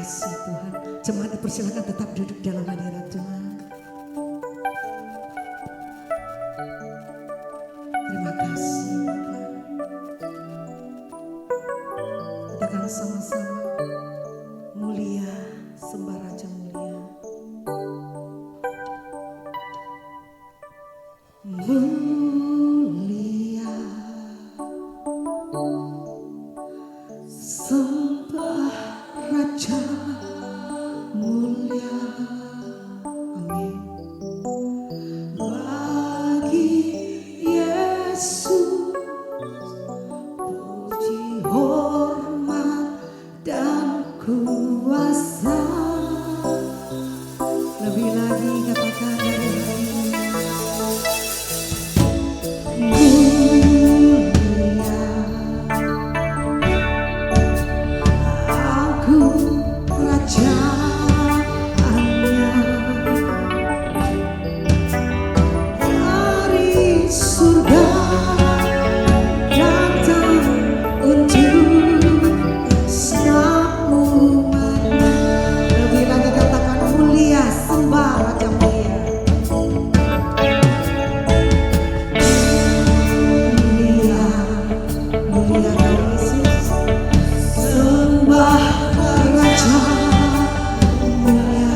kasih Tuhan. Jemaat dipersilakan tetap duduk dalam hadirat Tuhan. Terima kasih Bapak. Kita akan sama-sama mulia, sembah Raja mulia. Mulia, sembah Raja mulia. Amin. Bagi Yesus puji, hormat dan kuasa. Lebih lagi katakan dari hati. Mulia, agung kerajaannya, dari surga datang untuk semua umatnya. Lebih lagi katakan mulia, sembah Raja mulia. Mulia Yesus, sembah Raja mulia.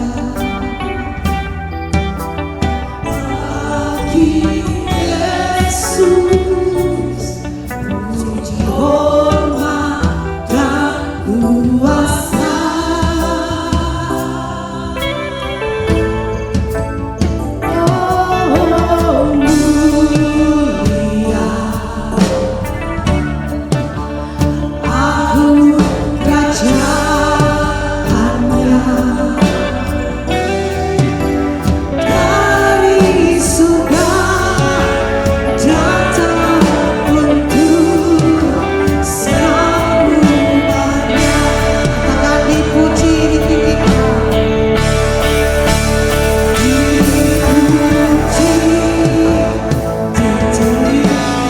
Bagi Yesus puji, hormat dan kuasa. Oh, mulia, agung kerajaannya, dari surga datang untuk semuanya. Katakan dipuji, ditinggikan, dipuji, ditinggikan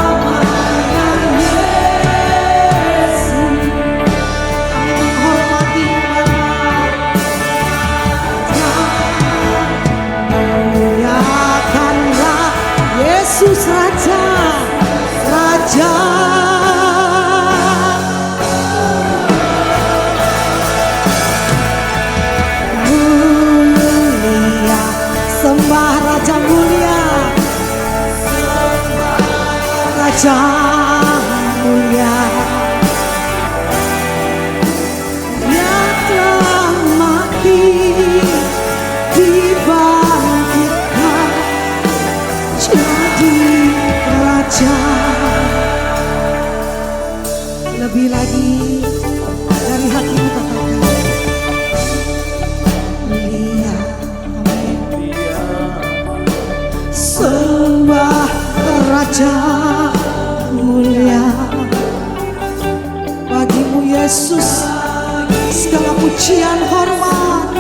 namanya Yesus. Kami menghormati muliakanlah Yesus Raja, Raja. Mulia, sembah Raja mulia, Raja mulia. Dia telah mati, dibangkitkan jadi Raja. Lebih lagi dari hatimu katakan mulia. Amin. Sembah Raja mulia. Bagimu Yesus segala pujian, hormat,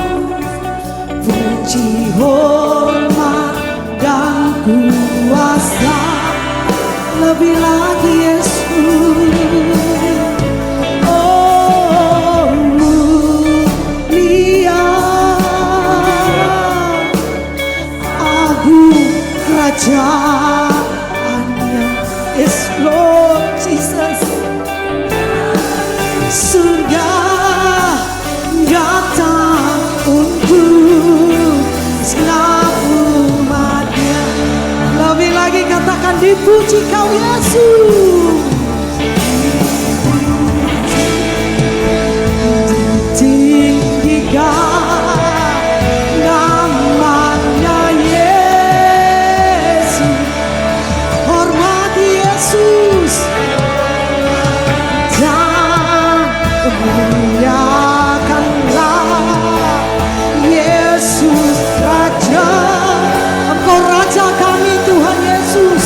puji, hormat dan kuasa. Lebih lagi Yesus. Oh, mulia, agung kerajaannya. Yes Lord Jesus. Surga datang untuk segala umatnya. Lebih lagi katakan dipuji kau Yesus. Tinggikan namanya Yesus. Hormati Yesus dan muliakanlah Yesus Raja. Engkau Raja kami Tuhan Yesus.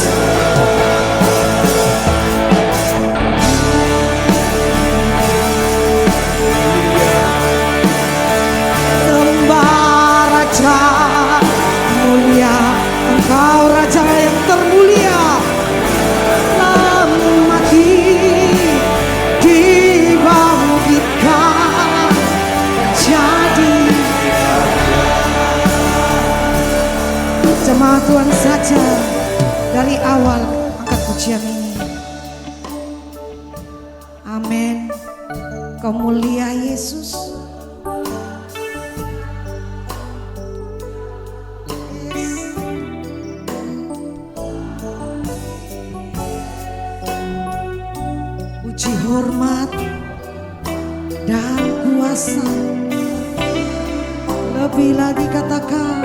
Engkau mulia Yesus. Puji hormat dan kuasa, lebih lagi katakan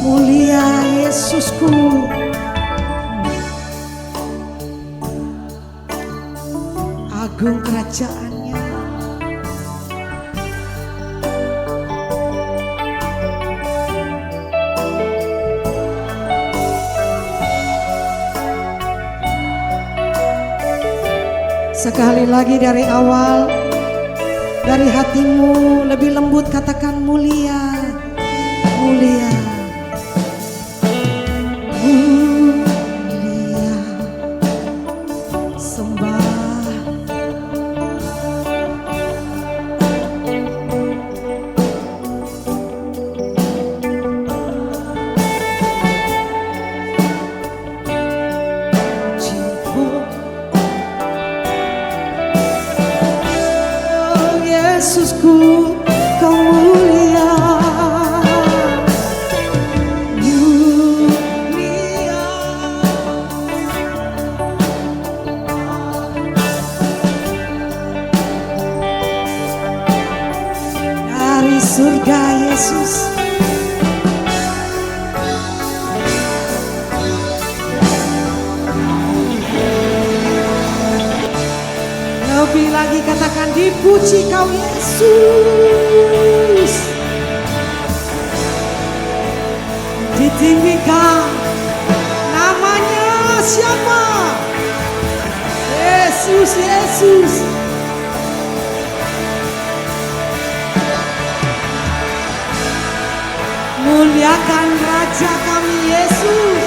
mulia Yesusku. Agung kerajaannya, sekali lagi dari awal, dari hatimu lebih lembut katakan mulia, mulia, mulia, sembah. Yesusku, Kau mulia, mulia. Dari surga Yesus, lebih lagi katakan dipuji Kau Yesus, ditinggikan namanya siapa? Yesus, Yesus. Muliakan Raja kami Yesus.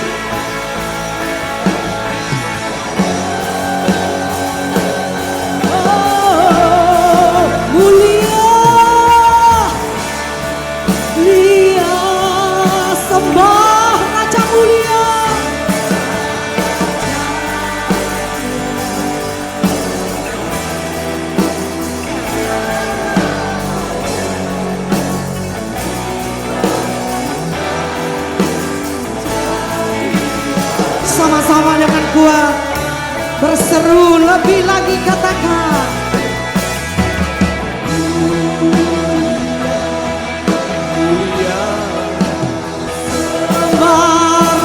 Sama-sama dengan kuat berseru, lebih lagi katakan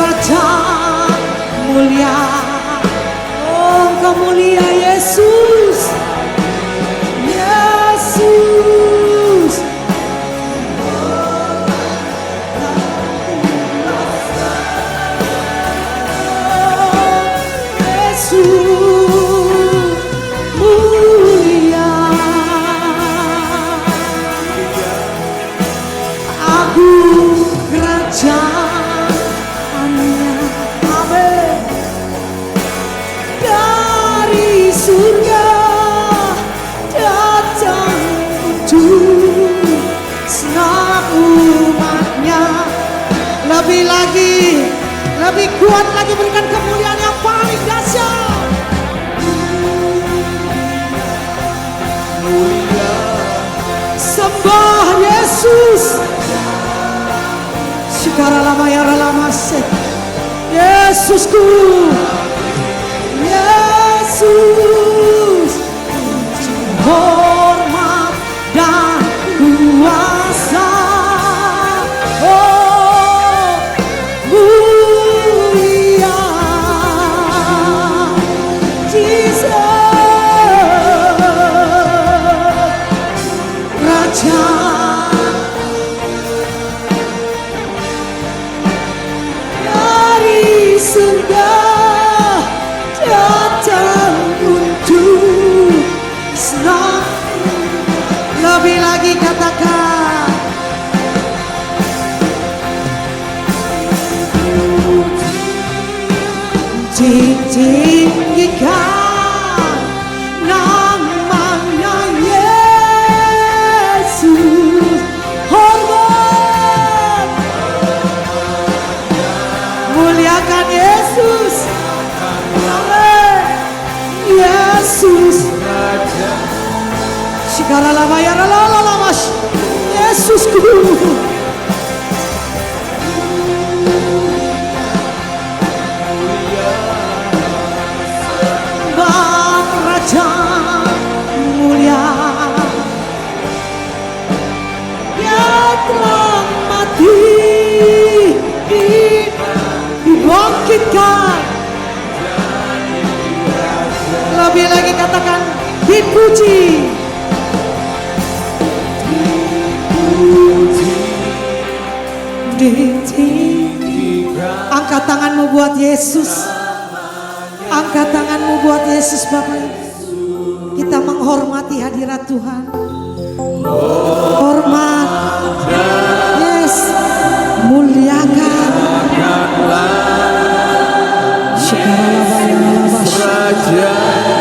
Raja mulia. Oh, Engkau mulia Yesus, Yesus. Mulia, agung kerajaannya, amin. Dari surga datang untuk senang umatnya. Lebih lagi, lebih kuat lagi, berikan kemuliaan yang paling dahsyat. Sembah Yesus. Yesusku, Yesus, hormat dan kuasa. Oh, mulia Jesus, Raja. Surga datang untuk senang. Lebih lagi katakan ditinggikan namanya Yesus. Hormat, muliakan Yesus, Amin. Yesus, Yesusku, Bang Raja mulia, Dia telah mati, dibangkitkan. Lebih lagi katakan dipuji. Angkat tanganmu buat Yesus. Angkat tanganmu buat Yesus Bapak. Kita menghormati hadirat Tuhan. Hormat. Yes. Muliakan.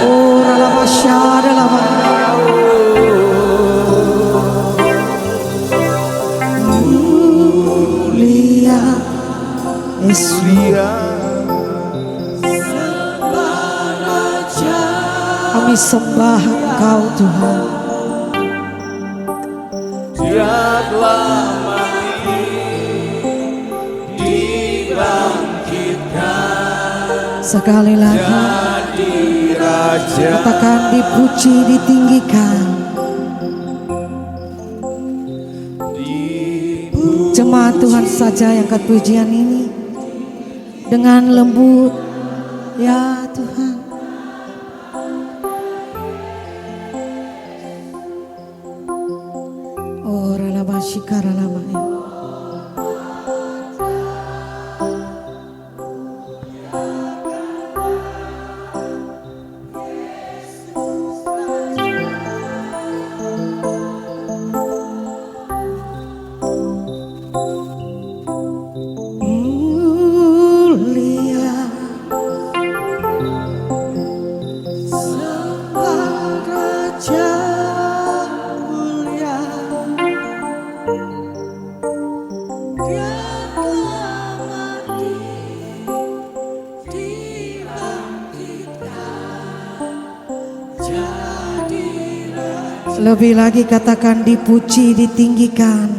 Oh ralabasya Yesus, kami sembah Engkau Tuhan. Dia telah mati, dibangkitkan. Sekali lagi jadi raja. Katakan dipuji, ditinggikan. Jemaat Tuhan saja yang angkat pujian ini dengan lembut, ya Tuhan. Oh ralabashika ralamaya. Lebih lagi katakan dipuji, ditinggikan.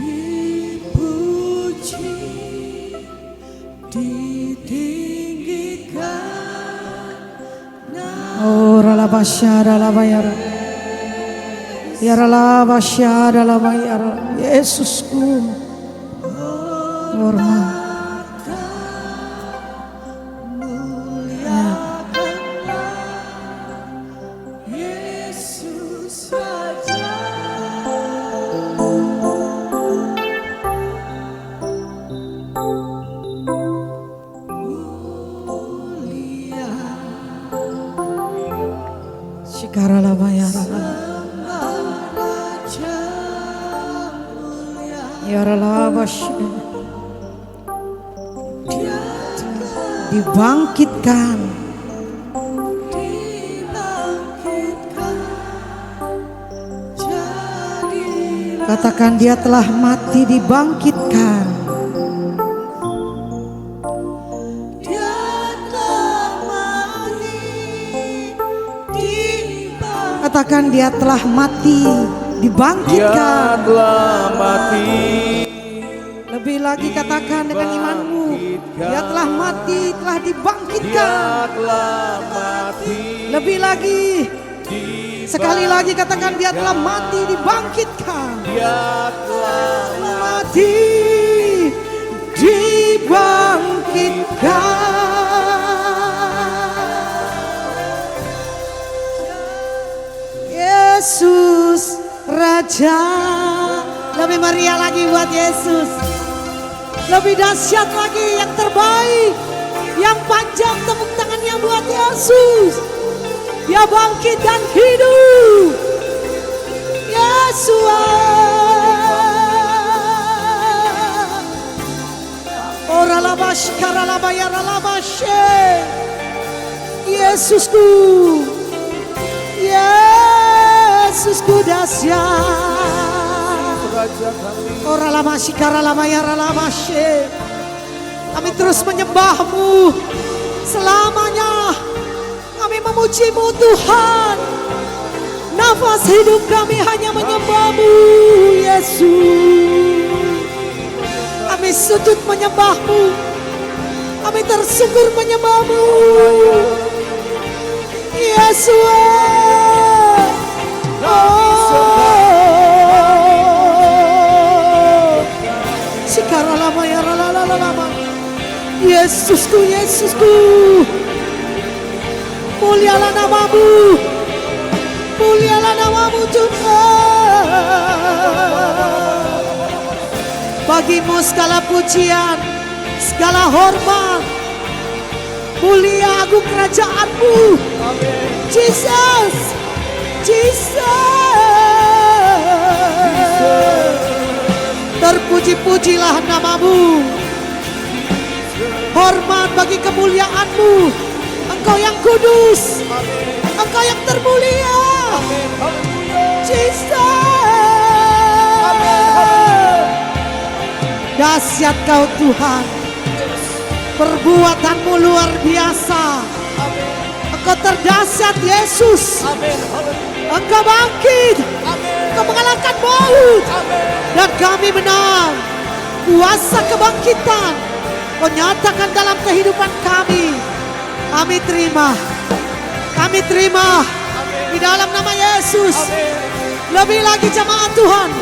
Dipuji, ditinggikan. Oh ralabasya ralabayara. Ya ralabasya ralabayara. Yesusku. Hormat. Dibangkitkan. Katakan dia telah mati, dibangkitkan. Katakan dia telah mati, dibangkitkan. Dia telah mati. Lebih lagi katakan dengan imanmu. Dia telah mati, telah dibangkitkan. Dia telah mati. Lebih lagi. Sekali lagi katakan dia telah mati, dibangkitkan. Dia telah mati, dibangkitkan. Yesus Raja. Lebih meriah lagi buat Yesus. Lebih dahsyat lagi, yang terbaik, yang panjang tepuk tangannya buat Yesus. Dia bangkit dan hidup. Yesus. Oralabash karalabaya ralabashe. Yesusku. Yesusku dahsyat. Oralamashi karalamaya ralamashe. Kami terus menyembahmu selamanya. Kami Kami memuji-Mu Tuhan. Nafas hidup kami hanya menyembah-Mu Yesus. Kami sujud menyembah-Mu. Kami tersungkur menyembah-Mu Yesus. Sikaralama ya ralalalama. Yesusku, Yesusku. Mulialah nama-Mu. Mulialah nama-Mu Tuhan. Bagi-Mu segala pujian, segala hormat. Mulia agung kerajaan-Mu. Jesus. Terpuji-pujilah nama-Mu. Hormat bagi kemuliaan-Mu. Engkau yang kudus. Engkau yang termulia. Jesus. Dahsyat Kau Tuhan. Perbuatan-Mu luar biasa. Engkau terdahsyat Yesus. Engkau bangkit. Engkau mengalahkan maut. Dan kami menang. Kuasa kebangkitan Kau nyatakan dalam kehidupan kami. Kami terima. Kami terima. Di dalam nama Yesus. Lebih lagi jemaat Tuhan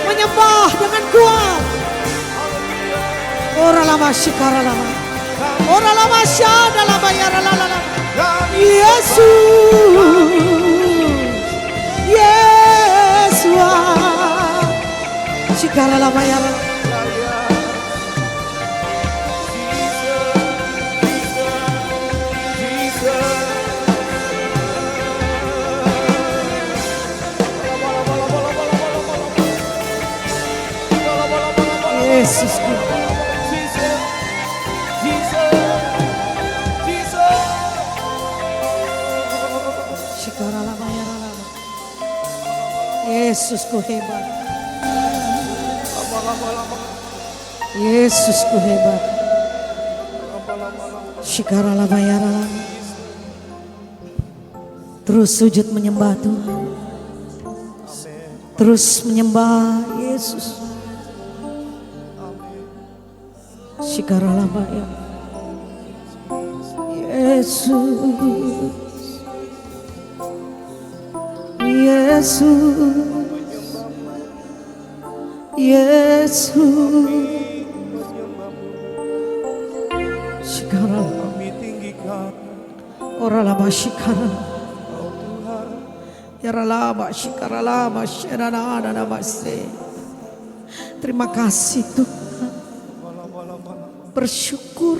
menyembah dengan kuat. Ora lama syikara lama. Ora lama syada lama ya ralala. Yesus. Yesus. Syikara lama ya ralala. Yesus. Yesusku hebat. Yesusku hebat. Syikara bayara. Terus sujud menyembah Tuhan. Terus menyembah Yesus. Syikara bayara. Yesus. Yesus. Yesus. Syikara. Kami tinggikan Ora lama syikara. Ya lama syikara lama syirana nama se. Terima kasih Tuhan. Bersyukur.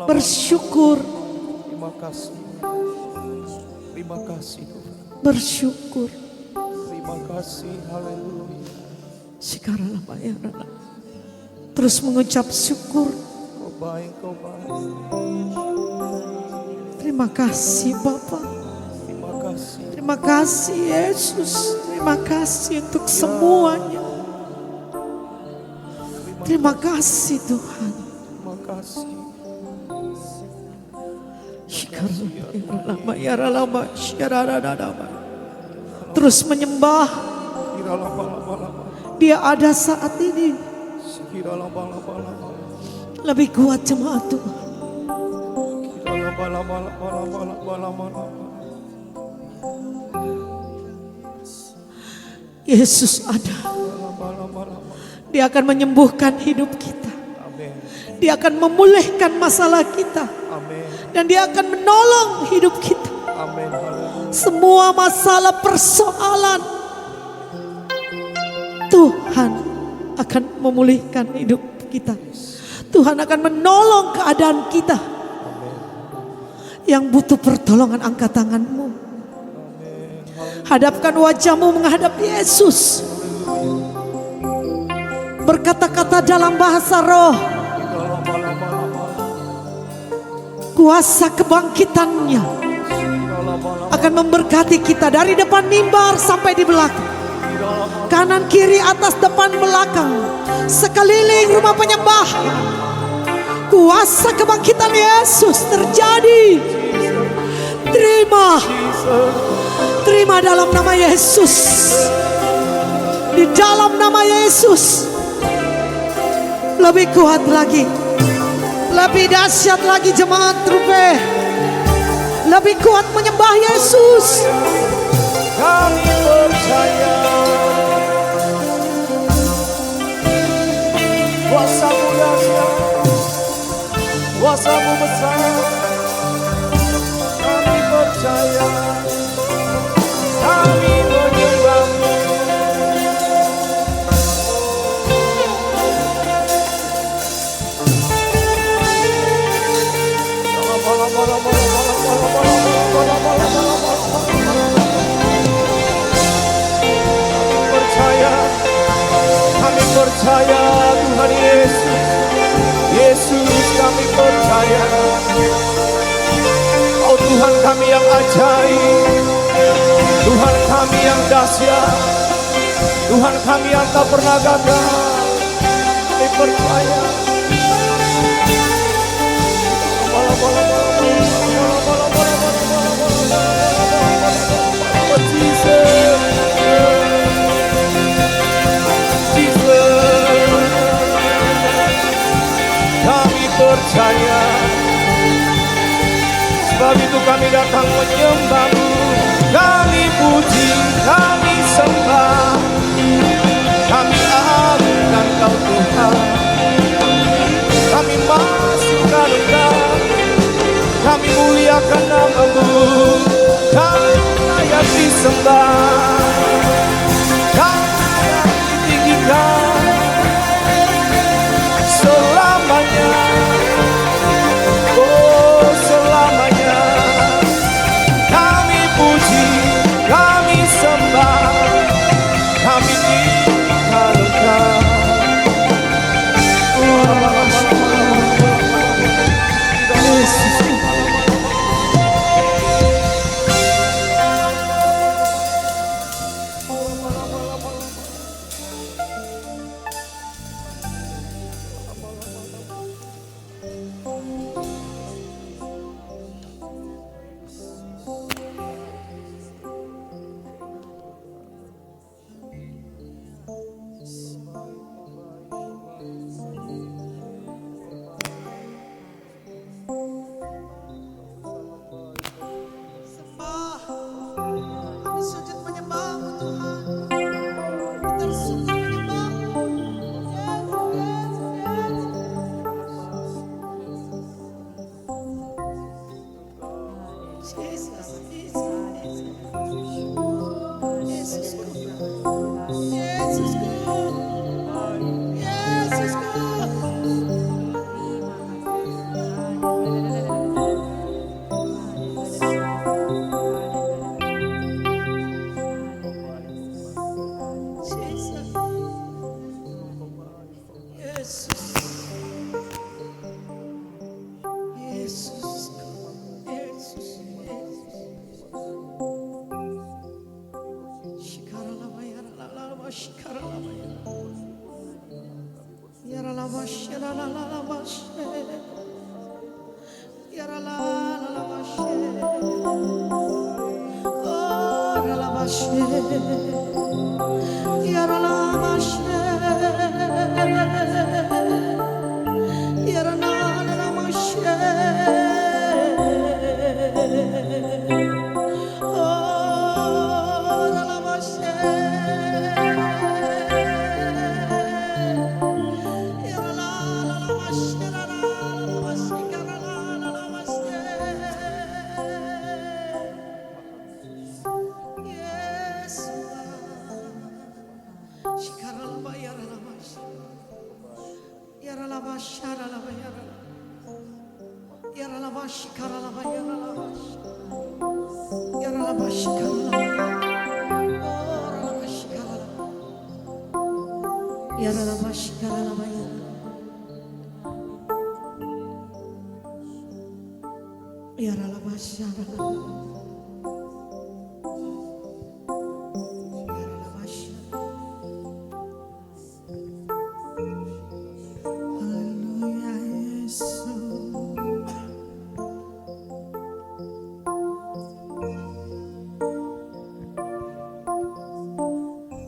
Bersyukur. Terima kasih. Terima kasih Tuhan. Bersyukur. Terima kasih. Haleluya. Sekarang apa ya? Terus mengucap syukur. Kau baik, Kau baik. Terima kasih Bapa. Terima kasih. Terima kasih Yesus. Terima kasih untuk semuanya. Terima kasih Tuhan. Terima kasih. Terus menyembah. Dia ada saat ini. Lebih kuat jemaat Tuhan. Yesus ada. Dia akan menyembuhkan hidup kita. Dia akan memulihkan masalah kita. Dan dia akan menolong hidup kita. Semua masalah persoalan, Tuhan akan memulihkan hidup kita. Tuhan akan menolong keadaan kita. Yang butuh pertolongan, angkat tanganmu. Hadapkan wajahmu menghadap Yesus. Berkata-kata dalam bahasa roh. Kuasa kebangkitannya akan memberkati kita dari depan mimbar sampai di belakang. Kanan, kiri, atas, depan, belakang. Sekeliling rumah penyembah. Kuasa kebangkitan Yesus terjadi. Terima, Jesus. terima dalam nama Yesus. Di dalam nama Yesus. Lebih kuat lagi. Lebih dahsyat lagi jemaat Trupe. Lebih kuat menyembah Yesus. Kami percaya kuasa-Mu dahsyat, kuasa-Mu besar. Kami percaya, kami menyembah-Mu. Kami percaya Tuhan Yesus. Yesus, kami percaya Oh Tuhan kami yang ajaib, Tuhan kami yang dahsyat, Tuhan kami yang tak pernah gagal. Kami percaya. Kami percaya, sebab itu kami datang menyembah-Mu. Kami puji, kami sembah, kami agungkan Kau Tuhan. Kami masukkan Engkau, kami muliakan nama-Mu. Kau layak disembah, Kau layak ditinggikan selamanya. Oh selamanya. Kami puji, kami sembah, kami tinggikan Engkau. Yesus. Sembah. Kami sujud menyembah-Mu Tuhan. Kita suka menyembah-Mu. Yesus, Yesus, Yesus, Yesus, Yesus,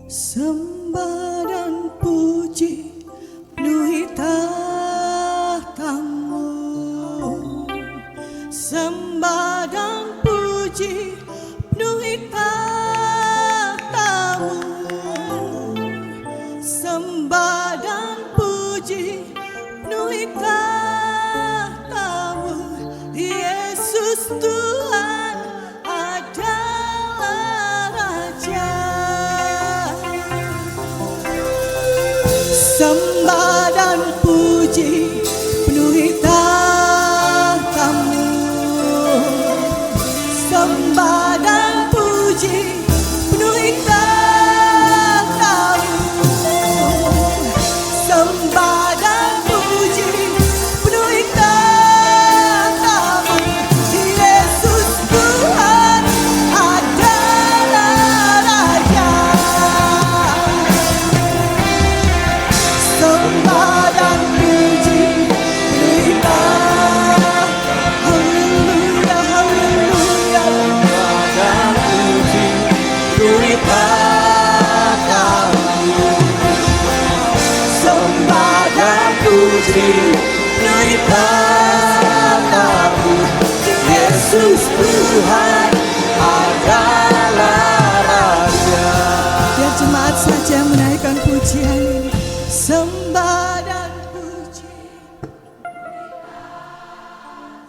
Sembah dan puji penuhi tahtamu. Sembah dan puji penuhi tahtamu. Sembah dan puji penuhi tahtamu. Yesus Tuhan adalah Raja. Sembah dan puji penuhi tahtamu. Sembah dan puji penuhi tahtamu. Sembah dan puji penuhi tahtamu. Yesus Tuhan adalah Raja. Sembah dan puji penuhi tahtamu. Haleluya, haleluya. Dan puji penuhi tahtamu. Sembah dan puji penuhi tahtamu. Yesus Tuhan adalah Raja. Biar jemaat saja menaikkan pujian ini. Sembah dan puji.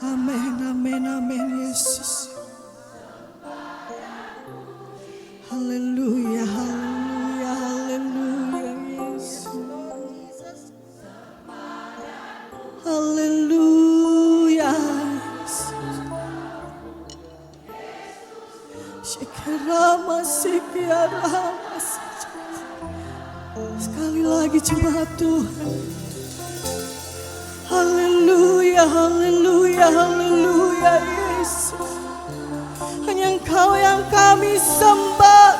Amin, amin, amin, Yesus. Haleluya, haleluya, haleluya, Yesus. Haleluya, Shekarama Sekiarama. Sekali lagi jemaat Tuhan. Haleluya, haleluya, haleluya, Yesus. Hanya Engkau yang kami sembah.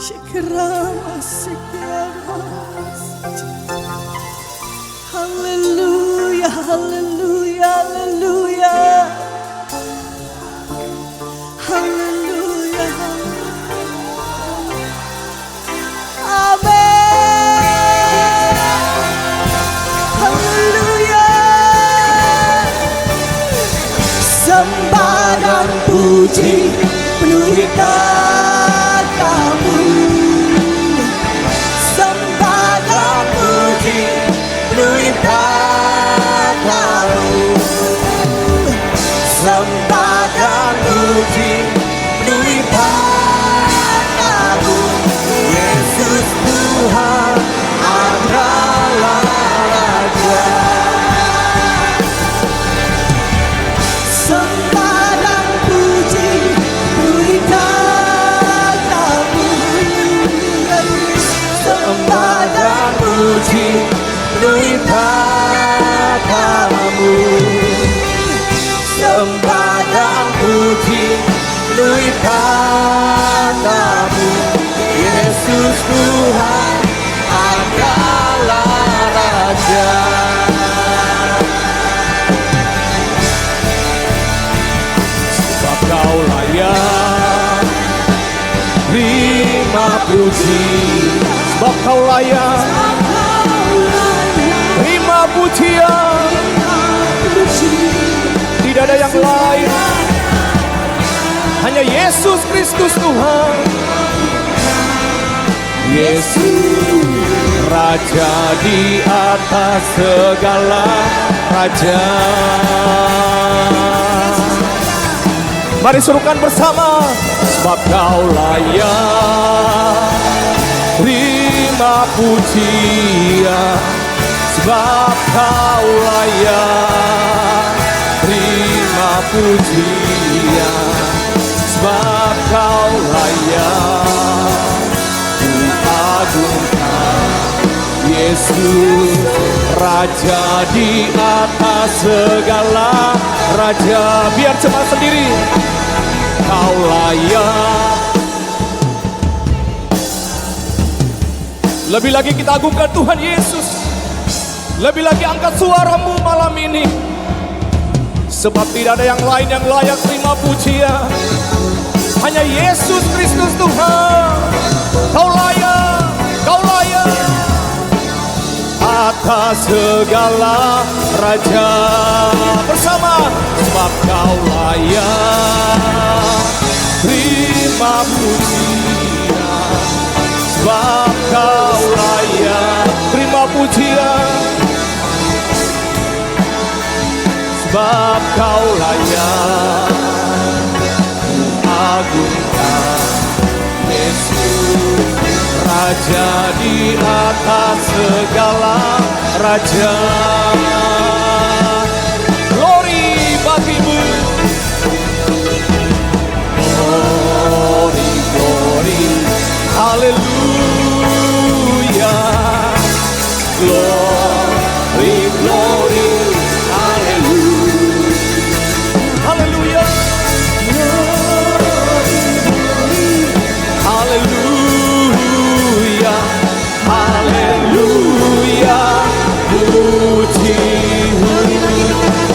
Shekarama Sekiarama. Haleluya, haleluya, haleluya. Haleluya, amin. Haleluya. Sembah dan puji penuhi tahtamu. Sembah dan puji penuhi tahtamu. Sembah dan puji penuhi tahtamu. Yesus Tuhan adalah Raja. Sembah dan puji penuhi tahtamu. Sembah dan puji penuhi tahtamu. Sembah dan puji penuhi tahtamu. Yesus Tuhan adalah Raja. Sebab Kau layak terima puji. Sebab Kau layak terima pujian. Tidak ada yang lain, hanya Yesus Kristus Tuhan. Yesus Raja di atas segala raja. Mari serukan bersama. Sebab Kau layak terima pujian. Sebab Kau layak terima pujian. Sebab Kau layak diagungkan. Yesus Raja di atas segala raja. Biar jemaat sendiri. Kau layak. Lebih lagi kita agungkan Tuhan Yesus. Lebih lagi angkat suaramu malam ini. Sebab tidak ada yang lain yang layak terima pujian. Hanya Yesus Kristus Tuhan. Kau layak, Kau layak atas segala raja. Bersama, sebab Kau layak terima pujian. Sebab Kau layak terima pujian. Sebab Kau layak agungkan Yesus, Raja di atas segala raja. Glory bagimu, glory, glory, haleluya. Glory, glory, haleluya, haleluya. Haleluya, haleluya, puji.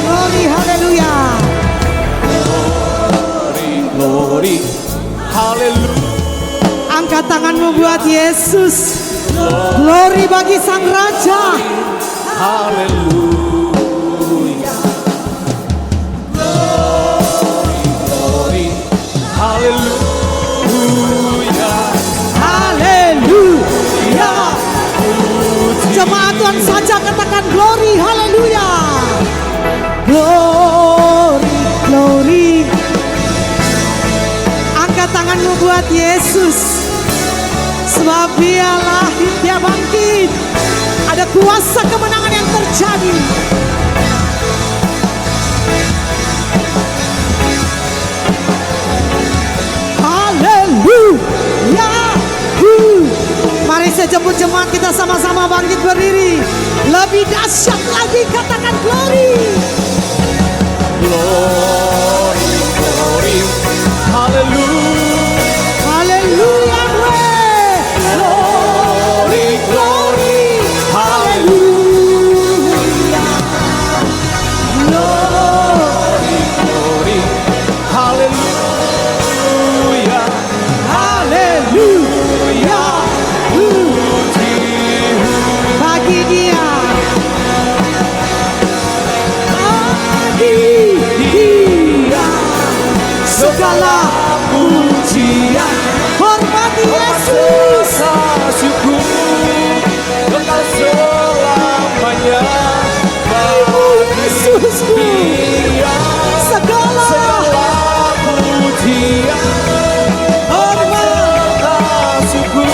Glory, haleluya. Glory, glory, haleluya. Angkat tanganmu buat Yesus. Glory bagi Sang Raja. Haleluya. Glory, glory, haleluya. Haleluya. Jemaat Tuhan saja katakan glory, haleluya. Glory, glory. Angkat tanganmu buat Yesus. Sebab Dia lahir, Dia bangkit. Ada kuasa kemenangan yang terjadi. Haleluya. Mari saya jemput jemaat kita sama-sama bangkit berdiri. Lebih dahsyat lagi, katakan glory. Glory, glory, haleluya. Haleluya. Glory, glory, haleluya. Glory, glory, haleluya. Haleluya. Puji Bagi Dia. Bagi Dia segala pujian, hormati Yesus. syukur kekal selamanya bagi Yesusku. Dia. Segala Pujian, hormat syukur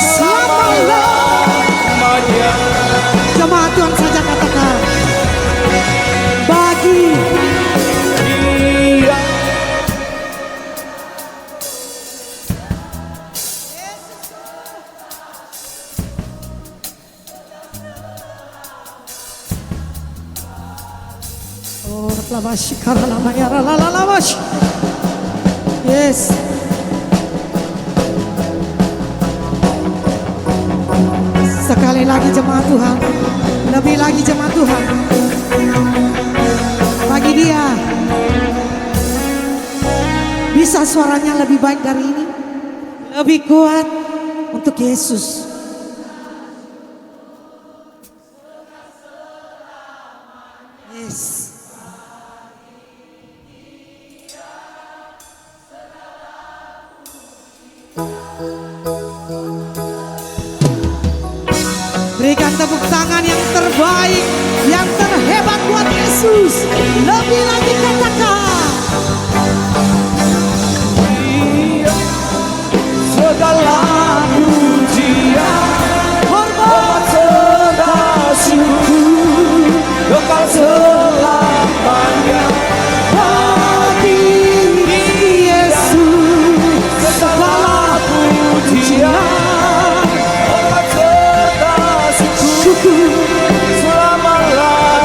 selama-lamanya. Jemaat Tuhan saja katakan bagi Dia. oh lavash karala mayara lavash. Yes. Sekali lagi jemaat Tuhan, lebih lagi jemaat Tuhan. Bagi Dia. Bisa suaranya lebih baik dari ini? Lebih kuat untuk Yesus. Yes. Berikan tepuk tangan yang terbaik, yang terhebat buat Yesus. Lebih lagi katakan. Dia segala pujian, hormat serta syukur kekal selamanya bagi Yesus segala pujian, hormat serta syukur selama-lamanya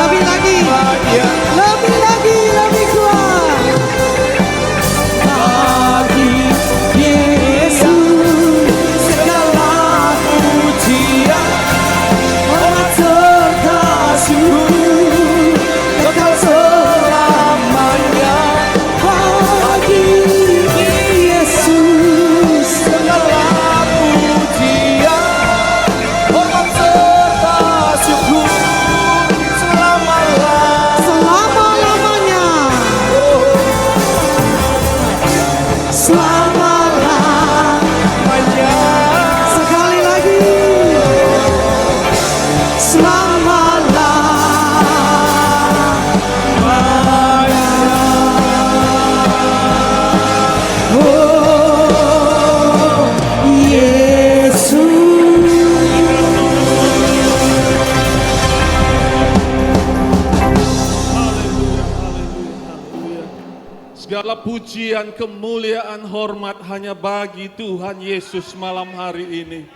Segala pujian, kemuliaan, hormat hanya bagi Tuhan Yesus malam hari ini.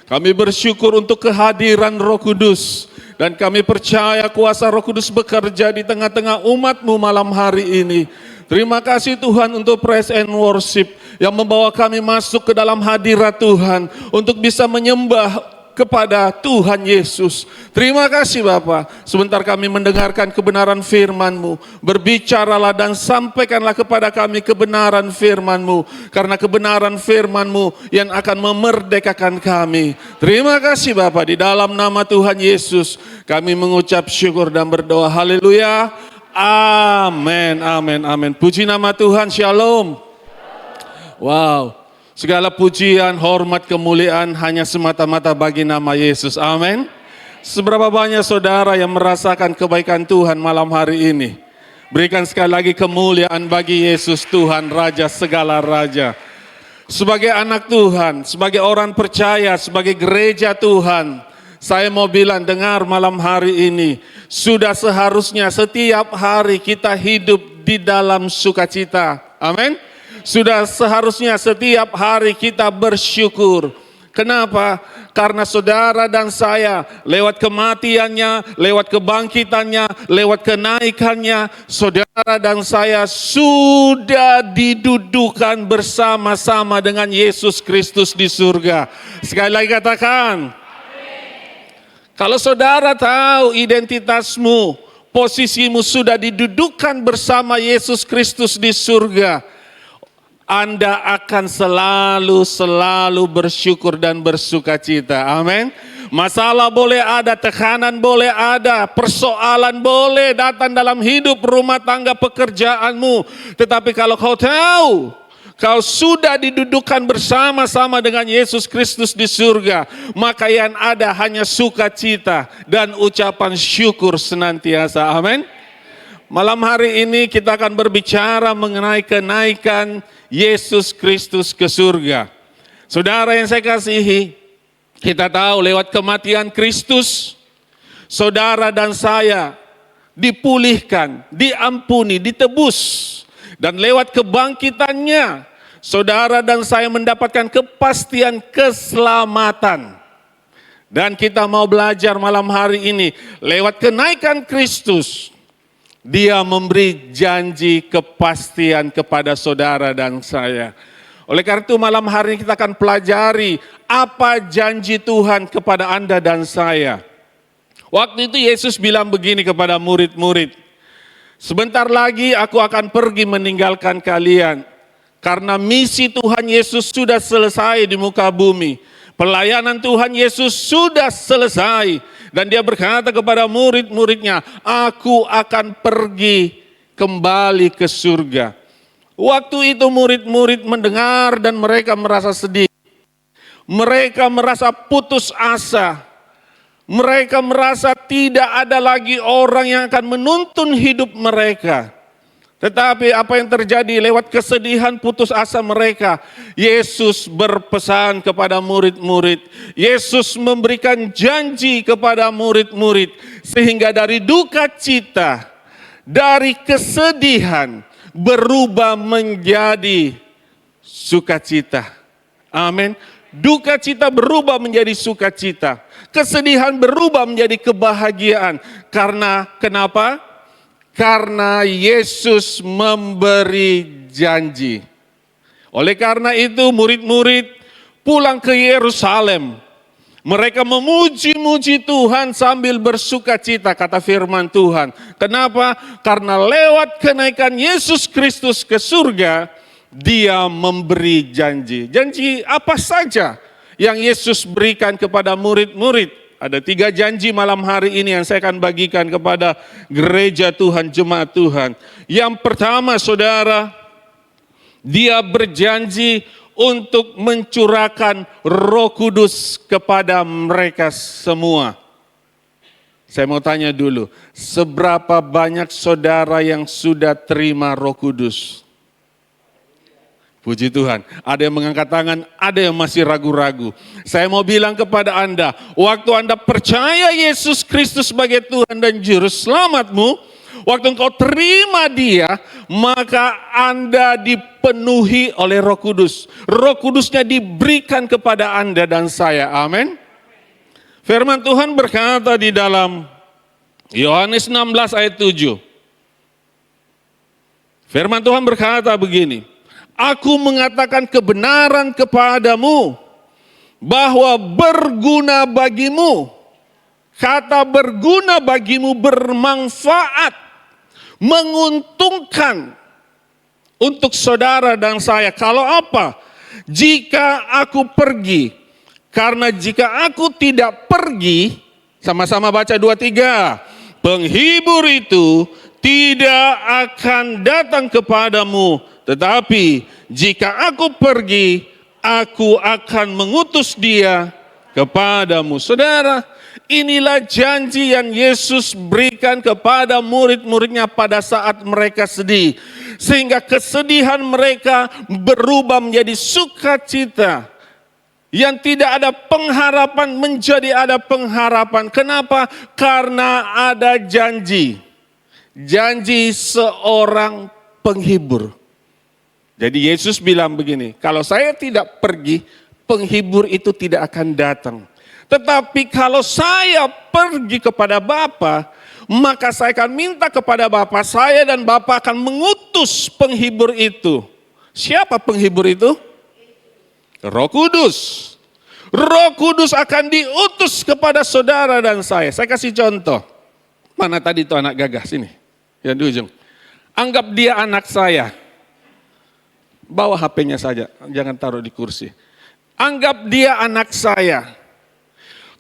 Kami bersyukur untuk kehadiran Roh Kudus. Dan kami percaya kuasa Roh Kudus bekerja di tengah-tengah umat-Mu malam hari ini. Terima kasih Tuhan untuk praise and worship yang membawa kami masuk ke dalam hadirat Tuhan untuk bisa menyembah kepada Tuhan Yesus. Terima kasih Bapa. Sebentar kami mendengarkan kebenaran firman-Mu. Berbicaralah dan sampaikanlah kepada kami kebenaran firman-Mu. Karena kebenaran firman-Mu yang akan memerdekakan kami. Terima kasih Bapa. Di dalam nama Tuhan Yesus kami mengucap syukur dan berdoa. Haleluya. Amin, amin, amin. Puji nama Tuhan. Shalom. Wow. Segala pujian, hormat, kemuliaan hanya semata-mata bagi nama Yesus. Amin. Seberapa banyak saudara yang merasakan kebaikan Tuhan malam hari ini? Berikan sekali lagi kemuliaan bagi Yesus Tuhan, Raja segala Raja. Sebagai anak Tuhan, sebagai orang percaya, sebagai gereja Tuhan, saya mau bilang dengar malam hari ini, sudah seharusnya setiap hari kita hidup di dalam sukacita. Amin. Sudah seharusnya setiap hari kita bersyukur. Kenapa? Karena saudara dan saya lewat kematiannya, lewat kebangkitannya, lewat kenaikannya, saudara dan saya sudah didudukan bersama-sama dengan Yesus Kristus di surga. Sekali lagi katakan. Kalau saudara tahu identitasmu, posisimu sudah didudukan bersama Yesus Kristus di surga, Anda akan selalu bersyukur dan bersukacita. Amin. Masalah boleh ada, tekanan boleh ada, persoalan boleh datang dalam hidup, rumah tangga, pekerjaanmu. Tetapi kalau kau tahu, kau sudah didudukan bersama-sama dengan Yesus Kristus di surga, maka yang ada hanya sukacita dan ucapan syukur senantiasa. Amin. Malam hari ini kita akan berbicara mengenai kenaikan Yesus Kristus ke surga. Saudara yang saya kasihi, kita tahu lewat kematian Kristus, saudara dan saya dipulihkan, diampuni, ditebus. Dan lewat kebangkitannya, saudara dan saya mendapatkan kepastian keselamatan. Dan kita mau belajar malam hari ini, lewat kenaikan Kristus, Dia memberi janji kepastian kepada saudara dan saya. Oleh karena itu malam hari ini kita akan pelajari apa janji Tuhan kepada Anda dan saya. Waktu itu Yesus bilang begini kepada murid-murid, sebentar lagi aku akan pergi meninggalkan kalian. Karena misi Tuhan Yesus sudah selesai di muka bumi. Pelayanan Tuhan Yesus sudah selesai. Dan dia berkata kepada murid-muridnya, aku akan pergi kembali ke surga. Waktu itu murid-murid mendengar dan mereka merasa sedih. Mereka merasa putus asa. Mereka merasa tidak ada lagi orang yang akan menuntun hidup mereka. Tetapi apa yang terjadi lewat kesedihan putus asa mereka, Yesus berpesan kepada murid-murid. Yesus memberikan janji kepada murid-murid. Sehingga dari duka cita, dari kesedihan berubah menjadi sukacita. Amin. Duka cita berubah menjadi sukacita. Kesedihan berubah menjadi kebahagiaan. Karena kenapa? Karena Yesus memberi janji. Oleh karena itu murid-murid pulang ke Yerusalem. Mereka memuji-muji Tuhan sambil bersukacita, kata firman Tuhan. Kenapa? Karena lewat kenaikan Yesus Kristus ke surga, Dia memberi janji. Janji apa saja yang Yesus berikan kepada murid-murid? Ada 3 janji malam hari ini yang saya akan bagikan kepada gereja Tuhan, jemaat Tuhan. Yang pertama saudara, Dia berjanji untuk mencurahkan Roh Kudus kepada mereka semua. Saya mau tanya dulu, seberapa banyak saudara yang sudah terima Roh Kudus? Puji Tuhan, ada yang mengangkat tangan, ada yang masih ragu-ragu. Saya mau bilang kepada Anda, waktu Anda percaya Yesus Kristus sebagai Tuhan dan Juru Selamatmu, Waktu engkau terima dia, maka Anda dipenuhi oleh Roh Kudus. Roh Kudusnya diberikan kepada Anda dan saya. Amin. Firman Tuhan berkata di dalam Yohanes 16 ayat 7. Firman Tuhan berkata begini, aku mengatakan kebenaran kepadamu, bahwa berguna bagimu. Kata berguna bagimu bermanfaat, menguntungkan untuk saudara dan saya. Kalau apa? Jika aku pergi. Karena jika aku tidak pergi, sama-sama baca 2-3. Penghibur itu tidak akan datang kepadamu. Tetapi jika aku pergi, aku akan mengutus dia kepadamu. Saudara, inilah janji yang Yesus berikan kepada murid-muridnya pada saat mereka sedih. Sehingga kesedihan mereka berubah menjadi sukacita. Yang tidak ada pengharapan menjadi ada pengharapan. Kenapa? Karena ada janji. Janji seorang penghibur. Jadi Yesus bilang begini, kalau saya tidak pergi, penghibur itu tidak akan datang. Tetapi kalau saya pergi kepada Bapa, maka saya akan minta kepada Bapa saya dan Bapa akan mengutus penghibur itu. Siapa penghibur itu? Roh Kudus. Roh Kudus akan diutus kepada saudara dan saya. Saya kasih contoh. Mana tadi itu anak gagah? Sini. Yang di ujung. Anggap dia anak saya. Bawa HP-nya saja, jangan taruh di kursi. Anggap dia anak saya.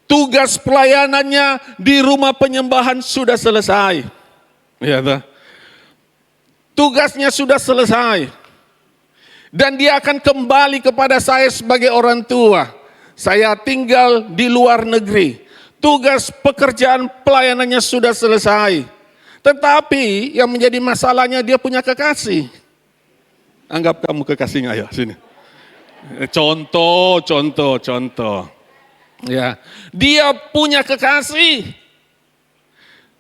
Tugas pelayanannya di rumah penyembahan sudah selesai. Ya, toh? Tugasnya sudah selesai. Dan dia akan kembali kepada saya sebagai orang tua. Saya tinggal di luar negeri. Tugas pekerjaan pelayanannya sudah selesai. Tetapi yang menjadi masalahnya dia punya kekasih. Anggap kamu kekasihnya, ya sini. Contoh. Ya, dia punya kekasih.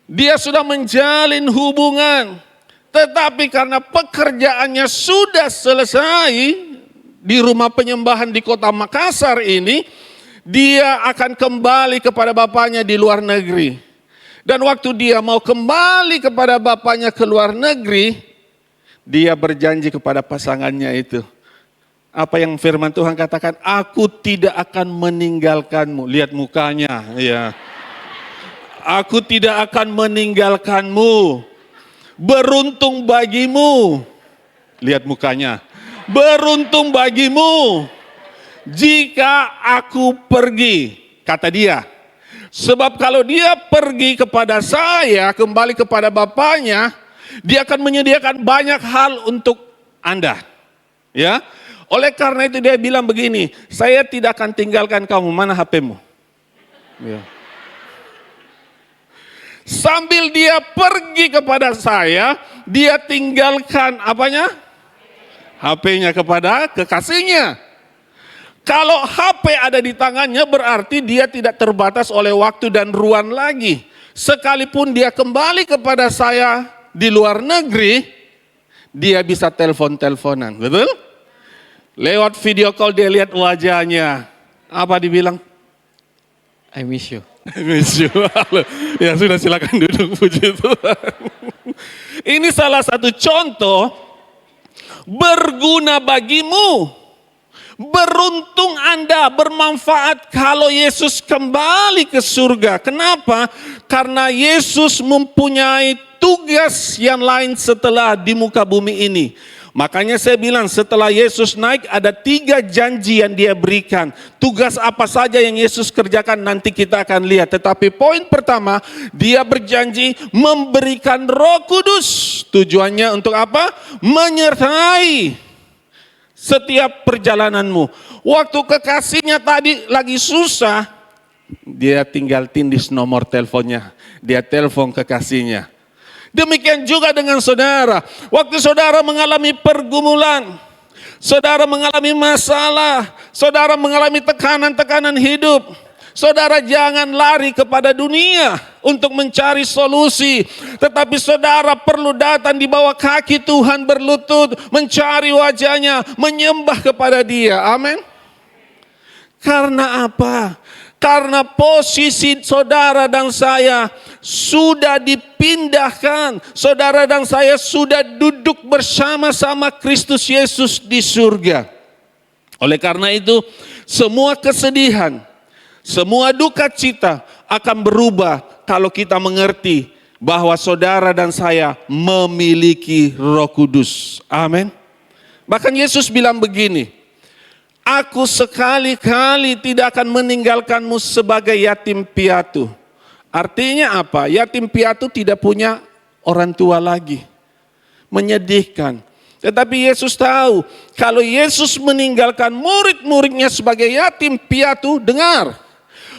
Dia sudah menjalin hubungan. Tetapi karena pekerjaannya sudah selesai di rumah penyembahan di kota Makassar ini, dia akan kembali kepada bapaknya di luar negeri. Dan waktu dia mau kembali kepada bapaknya ke luar negeri, dia berjanji kepada pasangannya itu. Apa yang firman Tuhan katakan? Aku tidak akan meninggalkanmu. Lihat mukanya. Ya. Aku tidak akan meninggalkanmu. Beruntung bagimu. Lihat mukanya. Beruntung bagimu. Jika aku pergi. Kata dia. Sebab kalau dia pergi kepada saya, kembali kepada bapaknya, dia akan menyediakan banyak hal untuk Anda. Ya. Oleh karena itu dia bilang begini, saya tidak akan tinggalkan kamu. Mana HP-mu? Ya. Sambil dia pergi kepada saya, dia tinggalkan apanya? HP-nya kepada kekasihnya. Kalau HP ada di tangannya berarti dia tidak terbatas oleh waktu dan ruang lagi. Sekalipun dia kembali kepada saya di luar negeri, dia bisa telepon-teleponan, betul? Lewat video call dia lihat wajahnya. Apa dibilang? I miss you. I miss you. Ya sudah, silakan duduk, puji Tuhan. Ini salah satu contoh berguna bagimu. Beruntung Anda, bermanfaat kalau Yesus kembali ke surga. Kenapa? Karena Yesus mempunyai tugas yang lain setelah di muka bumi ini. Makanya saya bilang setelah Yesus naik ada 3 janji yang dia berikan. Tugas apa saja yang Yesus kerjakan nanti kita akan lihat. Tetapi poin pertama, dia berjanji memberikan Roh Kudus. Tujuannya untuk apa? Menyertai setiap perjalananmu. Waktu kekasihnya tadi lagi susah, dia tinggal tindis nomor teleponnya. Dia telepon kekasihnya. Demikian juga dengan saudara. Waktu saudara mengalami pergumulan, saudara mengalami masalah, saudara mengalami tekanan-tekanan hidup, Saudara jangan lari kepada dunia untuk mencari solusi. Tetapi saudara perlu datang di bawah kaki Tuhan, berlutut, mencari wajahnya, menyembah kepada Dia. Amin. Karena apa? Karena posisi saudara dan saya sudah dipindahkan. Saudara dan saya sudah duduk bersama-sama Kristus Yesus di surga. Oleh karena itu, semua kesedihan, semua duka cita akan berubah kalau kita mengerti bahwa saudara dan saya memiliki Roh Kudus. Amin. Bahkan Yesus bilang begini, aku sekali-kali tidak akan meninggalkanmu sebagai yatim piatu. Artinya apa? Yatim piatu tidak punya orang tua lagi. Menyedihkan. Tetapi Yesus tahu, kalau Yesus meninggalkan murid-muridnya sebagai yatim piatu, dengar.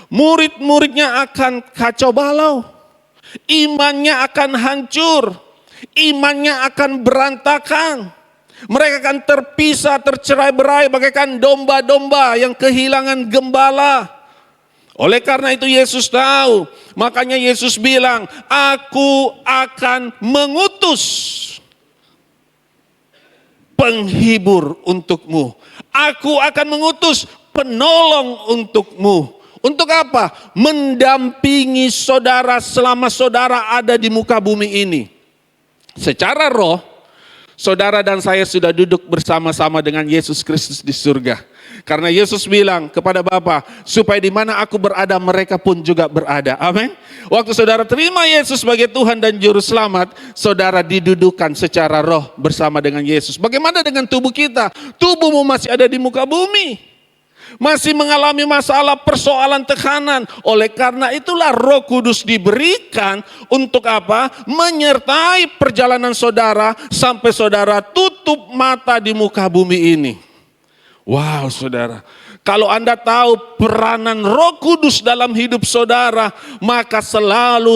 Murid-muridnya akan kacau balau. Imannya akan hancur. Imannya akan berantakan. Mereka akan terpisah, tercerai-berai bagaikan domba-domba yang kehilangan gembala. Oleh karena itu Yesus tahu, makanya Yesus bilang, aku akan mengutus penghibur untukmu. Aku akan mengutus penolong untukmu. Untuk apa? Mendampingi saudara selama saudara ada di muka bumi ini. Secara roh, saudara dan saya sudah duduk bersama-sama dengan Yesus Kristus di surga. Karena Yesus bilang kepada Bapa, supaya di mana aku berada mereka pun juga berada. Amin. Waktu saudara terima Yesus sebagai Tuhan dan Juru Selamat, saudara didudukan secara roh bersama dengan Yesus. Bagaimana dengan tubuh kita? Tubuhmu masih ada di muka bumi. Masih mengalami masalah, persoalan, tekanan. Oleh karena itulah Roh Kudus diberikan untuk apa? Menyertai perjalanan saudara sampai saudara tutup mata di muka bumi ini. Wow, saudara. Kalau Anda tahu peranan Roh Kudus dalam hidup saudara, maka selalu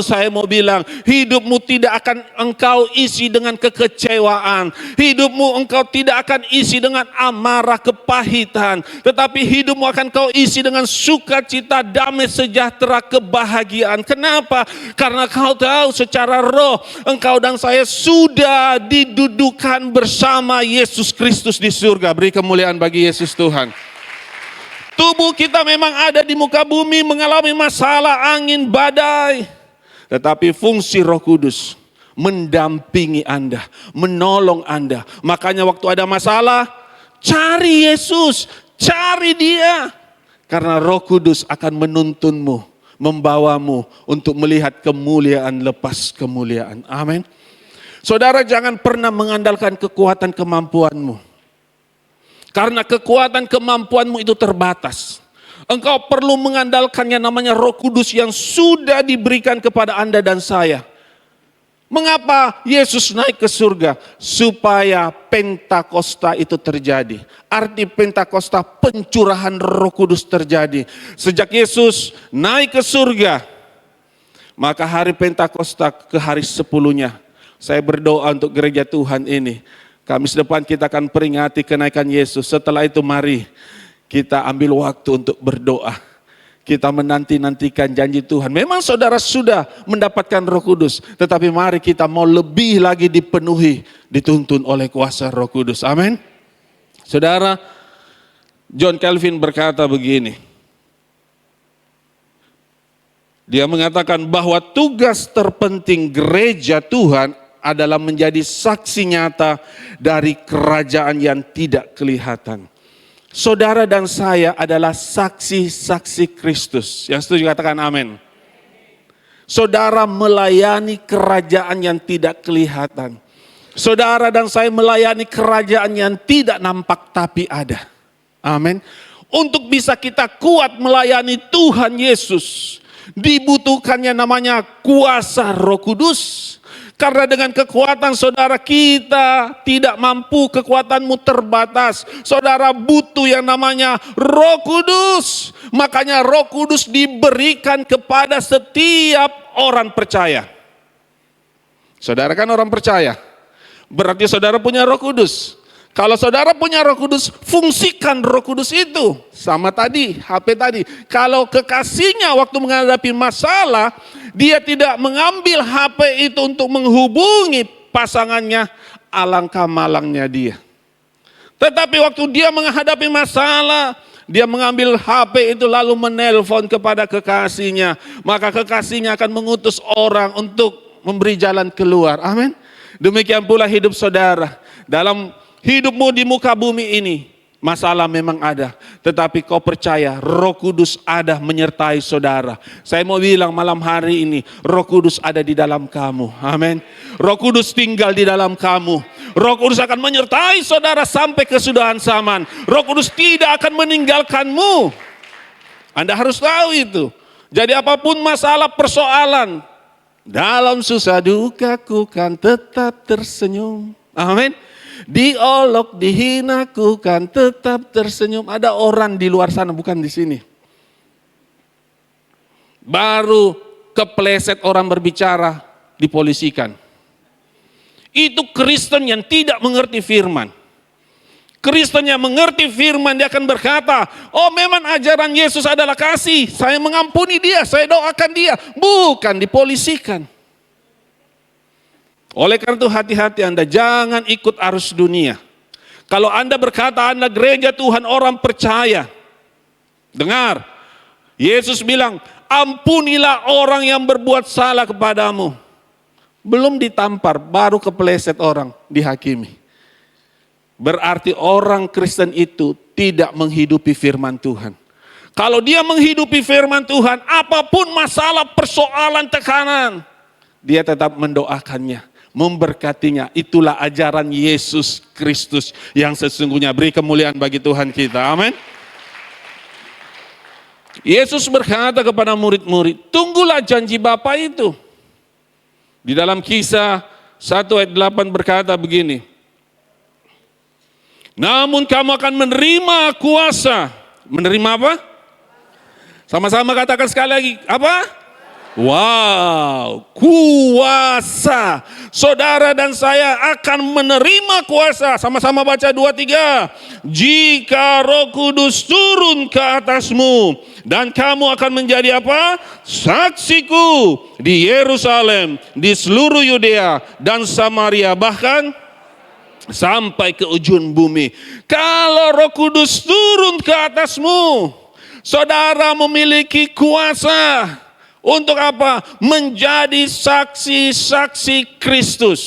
saya mau bilang, hidupmu tidak akan engkau isi dengan kekecewaan. Hidupmu engkau tidak akan isi dengan amarah, kepahitan. Tetapi hidupmu akan kau isi dengan sukacita, damai, sejahtera, kebahagiaan. Kenapa? Karena kau tahu secara roh, engkau dan saya sudah didudukan bersama Yesus Kristus di surga. Beri kemuliaan bagi Yesus Tuhan. Tubuh kita memang ada di muka bumi mengalami masalah, angin, badai. Tetapi fungsi Roh Kudus mendampingi Anda, menolong Anda. Makanya waktu ada masalah, cari Yesus, cari Dia. Karena Roh Kudus akan menuntunmu, membawamu untuk melihat kemuliaan lepas kemuliaan. Amin. Saudara jangan pernah mengandalkan kekuatan kemampuanmu. Karena kekuatan kemampuanmu itu terbatas. Engkau perlu mengandalkannya namanya Roh Kudus yang sudah diberikan kepada Anda dan saya. Mengapa Yesus naik ke surga? Supaya Pentakosta itu terjadi. Arti Pentakosta, pencurahan Roh Kudus terjadi. Sejak Yesus naik ke surga, maka hari Pentakosta ke hari 10-nya. Saya berdoa untuk gereja Tuhan ini. Kamis depan kita akan peringati kenaikan Yesus. Setelah itu mari kita ambil waktu untuk berdoa. Kita menanti-nantikan janji Tuhan. Memang saudara sudah mendapatkan Roh Kudus. Tetapi mari kita mau lebih lagi dipenuhi, dituntun oleh kuasa Roh Kudus. Amin. Saudara, John Calvin berkata begini. Dia mengatakan bahwa tugas terpenting gereja Tuhan adalah menjadi saksi nyata dari kerajaan yang tidak kelihatan. Saudara dan saya adalah saksi-saksi Kristus. Yang setuju katakan amin. Saudara melayani kerajaan yang tidak kelihatan. Saudara dan saya melayani kerajaan yang tidak nampak tapi ada. Amin. Untuk bisa kita kuat melayani Tuhan Yesus, dibutuhkannya namanya kuasa Roh Kudus. Karena dengan kekuatan saudara kita tidak mampu, kekuatanmu terbatas. Saudara butuh yang namanya Roh Kudus. Makanya Roh Kudus diberikan kepada setiap orang percaya. Saudara kan orang percaya. Berarti saudara punya Roh Kudus. Kalau saudara punya Roh Kudus, fungsikan Roh Kudus itu. Sama tadi, HP tadi. Kalau kekasihnya waktu menghadapi masalah, dia tidak mengambil HP itu untuk menghubungi pasangannya, alangkah malangnya dia. Tetapi waktu dia menghadapi masalah, dia mengambil HP itu lalu menelpon kepada kekasihnya. Maka kekasihnya akan mengutus orang untuk memberi jalan keluar. Amin. Demikian pula hidup saudara. Dalam hidupmu di muka bumi ini, masalah memang ada. Tetapi kau percaya Roh Kudus ada menyertai saudara. Saya mau bilang malam hari ini, Roh Kudus ada di dalam kamu. Amin. Roh Kudus tinggal di dalam kamu. Roh Kudus akan menyertai saudara sampai kesudahan zaman. Roh Kudus tidak akan meninggalkanmu. Anda harus tahu itu. Jadi apapun masalah persoalan, dalam susah dukaku kan tetap tersenyum. Amin. Diolok, dihina, ku kan tetap tersenyum. Ada orang di luar sana, bukan di sini. Baru kepleset orang berbicara, dipolisikan. Itu Kristen yang tidak mengerti firman. Kristen yang mengerti firman, dia akan berkata, oh memang ajaran Yesus adalah kasih. Saya mengampuni dia, saya doakan dia. Bukan dipolisikan. Oleh karena itu hati-hati Anda, jangan ikut arus dunia. Kalau Anda berkata Anda gereja Tuhan orang percaya. Dengar, Yesus bilang, ampunilah orang yang berbuat salah kepadamu. Belum ditampar, baru kepleset orang, dihakimi. Berarti orang Kristen itu tidak menghidupi firman Tuhan. Kalau dia menghidupi firman Tuhan, apapun masalah, persoalan, tekanan, dia tetap mendoakannya, memberkatinya. Itulah ajaran Yesus Kristus yang sesungguhnya. Beri kemuliaan bagi Tuhan kita. Amin. Yesus berkata kepada murid-murid, tunggulah janji Bapa itu. Di dalam Kisah 1 ayat 8 berkata begini, namun kamu akan menerima kuasa. Menerima apa? Sama-sama katakan sekali lagi. Apa? Wow, kuasa. Saudara dan saya akan menerima kuasa. Sama-sama baca 2-3. Jika Roh Kudus turun ke atasmu, dan kamu akan menjadi apa? Saksiku di Yerusalem, di seluruh Yudea dan Samaria, bahkan sampai ke ujung bumi. Kalau Roh Kudus turun ke atasmu, saudara memiliki kuasa. Untuk apa? Menjadi saksi-saksi Kristus.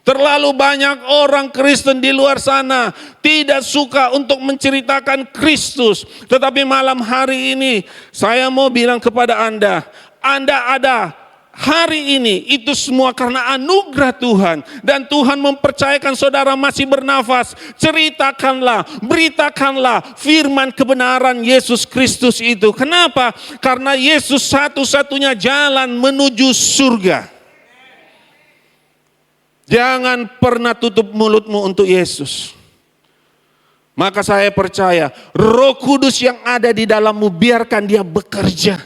Terlalu banyak orang Kristen di luar sana tidak suka untuk menceritakan Kristus. Tetapi malam hari ini saya mau bilang kepada Anda, Anda ada hari ini itu semua karena anugerah Tuhan. Dan Tuhan mempercayakan saudara masih bernafas. Ceritakanlah, beritakanlah firman kebenaran Yesus Kristus itu. Kenapa? Karena Yesus satu-satunya jalan menuju surga. Jangan pernah tutup mulutmu untuk Yesus. Maka saya percaya Roh Kudus yang ada di dalammu, biarkan dia bekerja.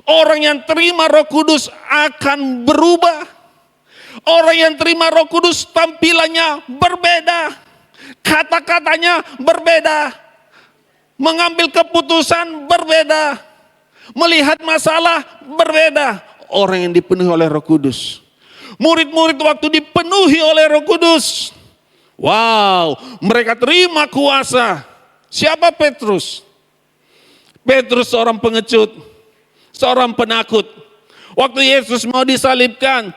Orang yang terima Roh Kudus akan berubah. Orang yang terima Roh Kudus tampilannya berbeda. Kata-katanya berbeda. Mengambil keputusan berbeda. Melihat masalah berbeda. Orang yang dipenuhi oleh Roh Kudus. Murid-murid waktu dipenuhi oleh Roh Kudus, wow, mereka terima kuasa. Siapa Petrus? Petrus seorang pengecut. Seorang penakut. Waktu Yesus mau disalibkan,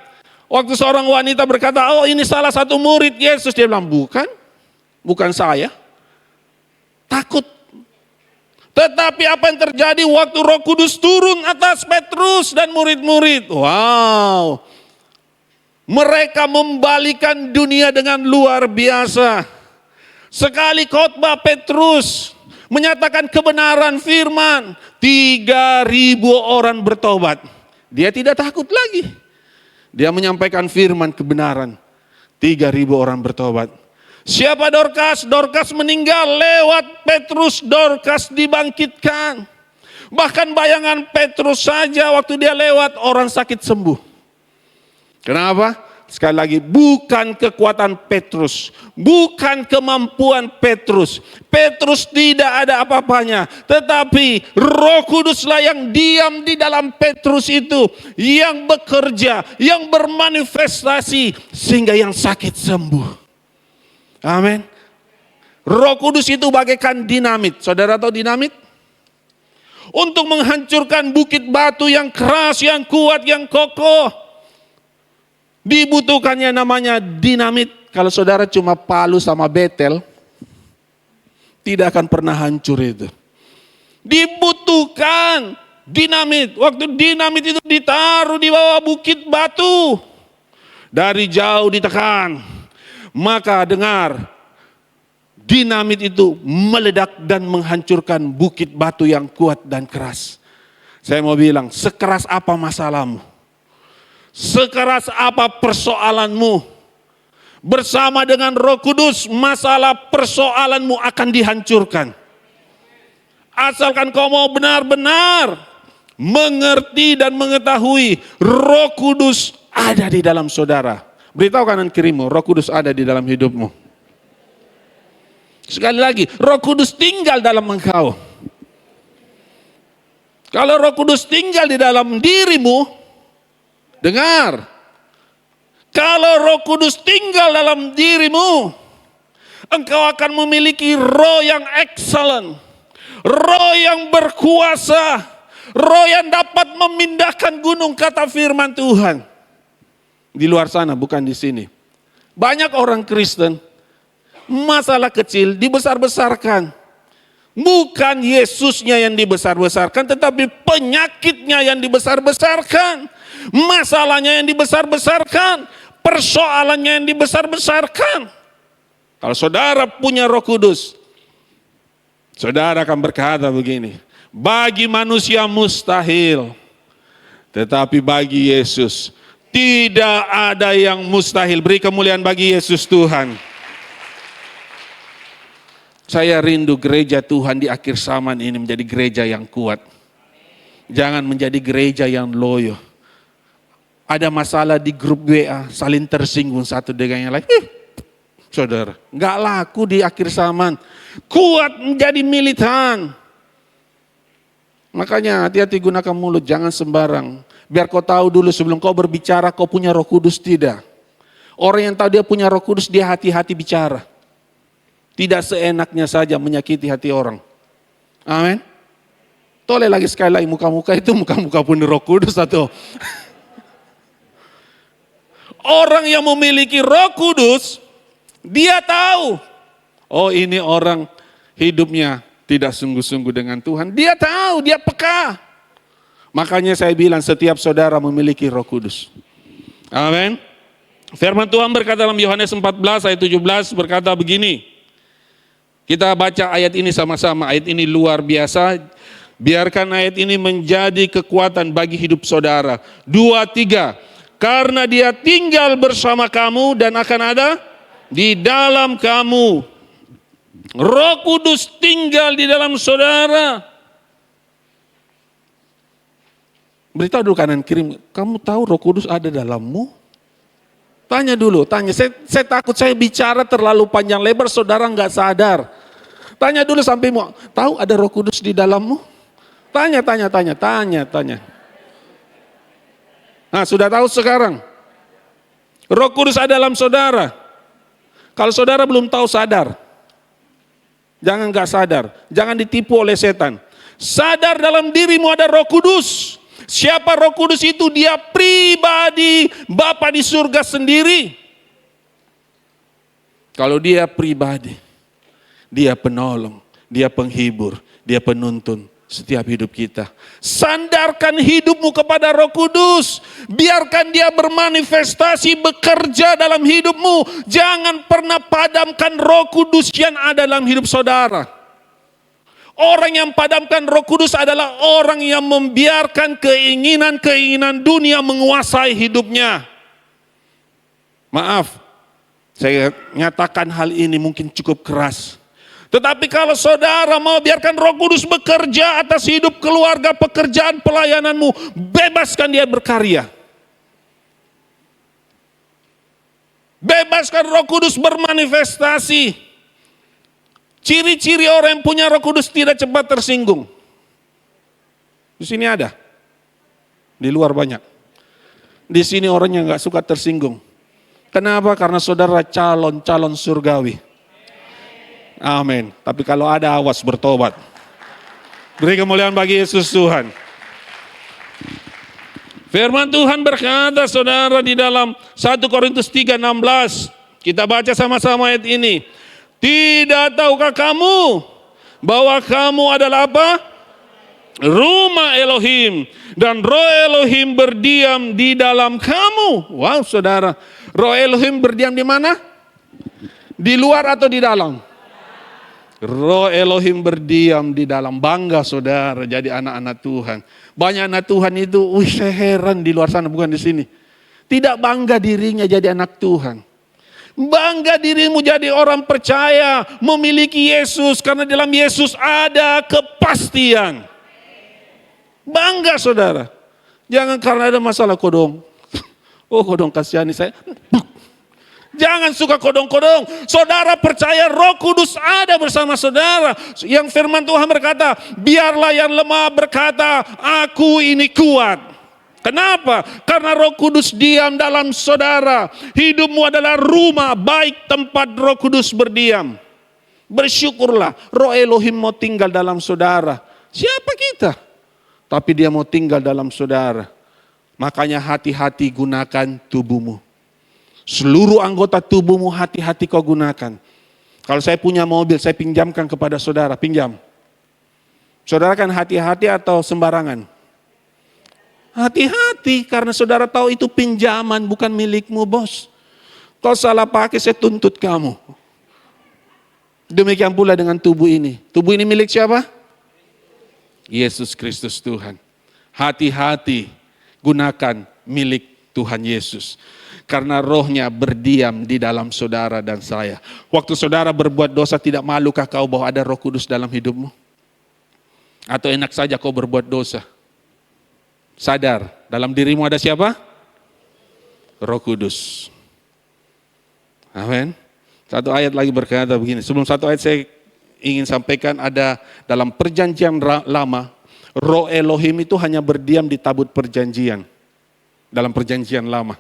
waktu seorang wanita berkata, oh ini salah satu murid Yesus. Dia bilang, bukan saya. Takut. Tetapi apa yang terjadi waktu Roh Kudus turun atas Petrus dan murid-murid? Wow. Mereka membalikan dunia dengan luar biasa. Sekali khotbah Petrus menyatakan kebenaran firman, 3.000 orang bertobat. Dia tidak takut lagi. Dia menyampaikan firman kebenaran. 3.000 orang bertobat. Siapa Dorcas? Dorcas meninggal, lewat Petrus Dorcas dibangkitkan. Bahkan bayangan Petrus saja waktu dia lewat, orang sakit sembuh. Kenapa? Sekali lagi, bukan kekuatan Petrus, bukan kemampuan Petrus. Petrus tidak ada apa-apanya, tetapi Roh Kuduslah yang diam di dalam Petrus itu, yang bekerja, yang bermanifestasi sehingga yang sakit sembuh. Amin. Roh Kudus itu bagaikan dinamit. Saudara tahu dinamit? Untuk menghancurkan bukit batu yang keras, yang kuat, yang kokoh, dibutuhkannya namanya dinamit. Kalau saudara cuma palu sama betel, tidak akan pernah hancur itu. Dibutuhkan dinamit. Waktu dinamit itu ditaruh di bawah bukit batu, dari jauh ditekan, maka dengar, dinamit itu meledak dan menghancurkan bukit batu yang kuat dan keras. Saya mau bilang, sekeras apa masalahmu? Sekeras apa persoalanmu, bersama dengan Roh Kudus, masalah persoalanmu akan dihancurkan. Asalkan kau mau benar-benar mengerti dan mengetahui Roh Kudus ada di dalam saudara. Beritahu kanan kirimu, Roh Kudus ada di dalam hidupmu. Sekali lagi, Roh Kudus tinggal dalam engkau. Kalau Roh Kudus tinggal di dalam dirimu, dengar, kalau Roh Kudus tinggal dalam dirimu, engkau akan memiliki roh yang excellent, roh yang berkuasa, roh yang dapat memindahkan gunung, kata firman Tuhan. Di luar sana, bukan di sini. Banyak orang Kristen, masalah kecil dibesar-besarkan. Bukan Yesusnya yang dibesar-besarkan, tetapi penyakitnya yang dibesar-besarkan. Masalahnya yang dibesar-besarkan, persoalannya yang dibesar-besarkan. Kalau saudara punya Roh Kudus, saudara akan berkata begini, bagi manusia mustahil, tetapi bagi Yesus tidak ada yang mustahil. Beri kemuliaan bagi Yesus Tuhan. Saya rindu gereja Tuhan di akhir zaman ini menjadi gereja yang kuat. Jangan menjadi gereja yang loyo. Ada masalah di grup WA, saling tersinggung satu dengan yang lain. Saudara, nggak laku di akhir zaman. Kuat menjadi militan. Makanya hati-hati gunakan mulut, jangan sembarang. Biar kau tahu dulu sebelum kau berbicara, kau punya Roh Kudus tidak. Orang yang tahu dia punya Roh Kudus, dia hati-hati bicara. Tidak seenaknya saja menyakiti hati orang. Amin. Toleh lagi sekali lagi, muka-muka itu muka-muka punya Roh Kudus atau orang yang memiliki Roh Kudus, dia tahu, oh ini orang hidupnya tidak sungguh-sungguh dengan Tuhan. Dia tahu, dia peka. Makanya saya bilang setiap saudara memiliki Roh Kudus. Amin. Firman Tuhan berkata dalam Yohanes 14 ayat 17 berkata begini. Kita baca ayat ini sama-sama. Ayat ini luar biasa. Biarkan ayat ini menjadi kekuatan bagi hidup saudara. 2, 3. Karena dia tinggal bersama kamu dan akan ada di dalam kamu. Roh Kudus tinggal di dalam saudara. Beritahu dulu kanan kiri, kamu tahu Roh Kudus ada dalammu? Tanya dulu, tanya. Saya takut saya bicara terlalu panjang lebar, saudara nggak sadar. Tanya dulu sampai mau tahu ada Roh Kudus di dalammu? Tanya. Nah, sudah tahu sekarang. Roh Kudus ada dalam saudara. Kalau saudara belum tahu, sadar. Jangan nggak sadar, jangan ditipu oleh setan. Sadar dalam dirimu ada Roh Kudus. Siapa Roh Kudus itu? Dia pribadi Bapa di surga sendiri. Kalau dia pribadi, dia penolong, dia penghibur, dia penuntun setiap hidup kita. Sandarkan hidupmu kepada Roh Kudus. Biarkan dia bermanifestasi, bekerja dalam hidupmu. Jangan pernah padamkan Roh Kudus yang ada dalam hidup saudara. Orang yang padamkan Roh Kudus adalah orang yang membiarkan keinginan-keinginan dunia menguasai hidupnya. Maaf, saya nyatakan hal ini mungkin cukup keras. Tetapi kalau saudara mau biarkan Roh Kudus bekerja atas hidup keluarga, pekerjaan, pelayananmu, bebaskan dia berkarya. Bebaskan Roh Kudus bermanifestasi. Ciri-ciri orang yang punya Roh Kudus tidak cepat tersinggung. Di sini ada. Di luar banyak. Di sini orang yang gak suka tersinggung. Kenapa? Karena saudara calon surgawi. Amin. Tapi kalau ada, awas, bertobat. Beri kemuliaan bagi Yesus Tuhan. Firman Tuhan berkata, saudara, di dalam 1 Korintus 3:16. Kita baca sama-sama ayat ini. Tidak tahukah kamu bahwa kamu adalah apa? Rumah Elohim, dan Roh Elohim berdiam di dalam kamu. Wow, saudara, Roh Elohim berdiam di mana? Di luar atau di dalam? Roh Elohim berdiam di dalam. Bangga saudara jadi anak-anak Tuhan. Banyak anak Tuhan itu, saya heran di luar sana, bukan di sini. Tidak bangga dirinya jadi anak Tuhan. Bangga dirimu jadi orang percaya, memiliki Yesus, karena dalam Yesus ada kepastian. Bangga saudara. Jangan karena ada masalah kodong. Oh, kodong kasihani saya. Jangan suka kodong-kodong. Saudara percaya Roh Kudus ada bersama saudara. Yang firman Tuhan berkata, biarlah yang lemah berkata, aku ini kuat. Kenapa? Karena Roh Kudus diam dalam saudara. Hidupmu adalah rumah baik tempat Roh Kudus berdiam. Bersyukurlah Roh Elohim mau tinggal dalam saudara. Siapa kita? Tapi dia mau tinggal dalam saudara. Makanya hati-hati gunakan tubuhmu. Seluruh anggota tubuhmu hati-hati kau gunakan. Kalau saya punya mobil, saya pinjamkan kepada saudara, pinjam. Saudara kan hati-hati atau sembarangan? Hati-hati, karena saudara tahu itu pinjaman, bukan milikmu, bos. Kau salah pakai, saya tuntut kamu. Demikian pula dengan tubuh ini. Tubuh ini milik siapa? Yesus Kristus Tuhan. Hati-hati gunakan milik Tuhan Yesus. Karena rohnya berdiam di dalam saudara dan saya. Waktu saudara berbuat dosa, tidak malukah kau bahwa ada Roh Kudus dalam hidupmu? Atau enak saja kau berbuat dosa? Sadar, dalam dirimu ada siapa? Roh Kudus. Amin. Satu ayat lagi berkata begini. Sebelum satu ayat saya ingin sampaikan, ada dalam perjanjian lama, Roh Elohim itu hanya berdiam di tabut perjanjian. Dalam perjanjian lama.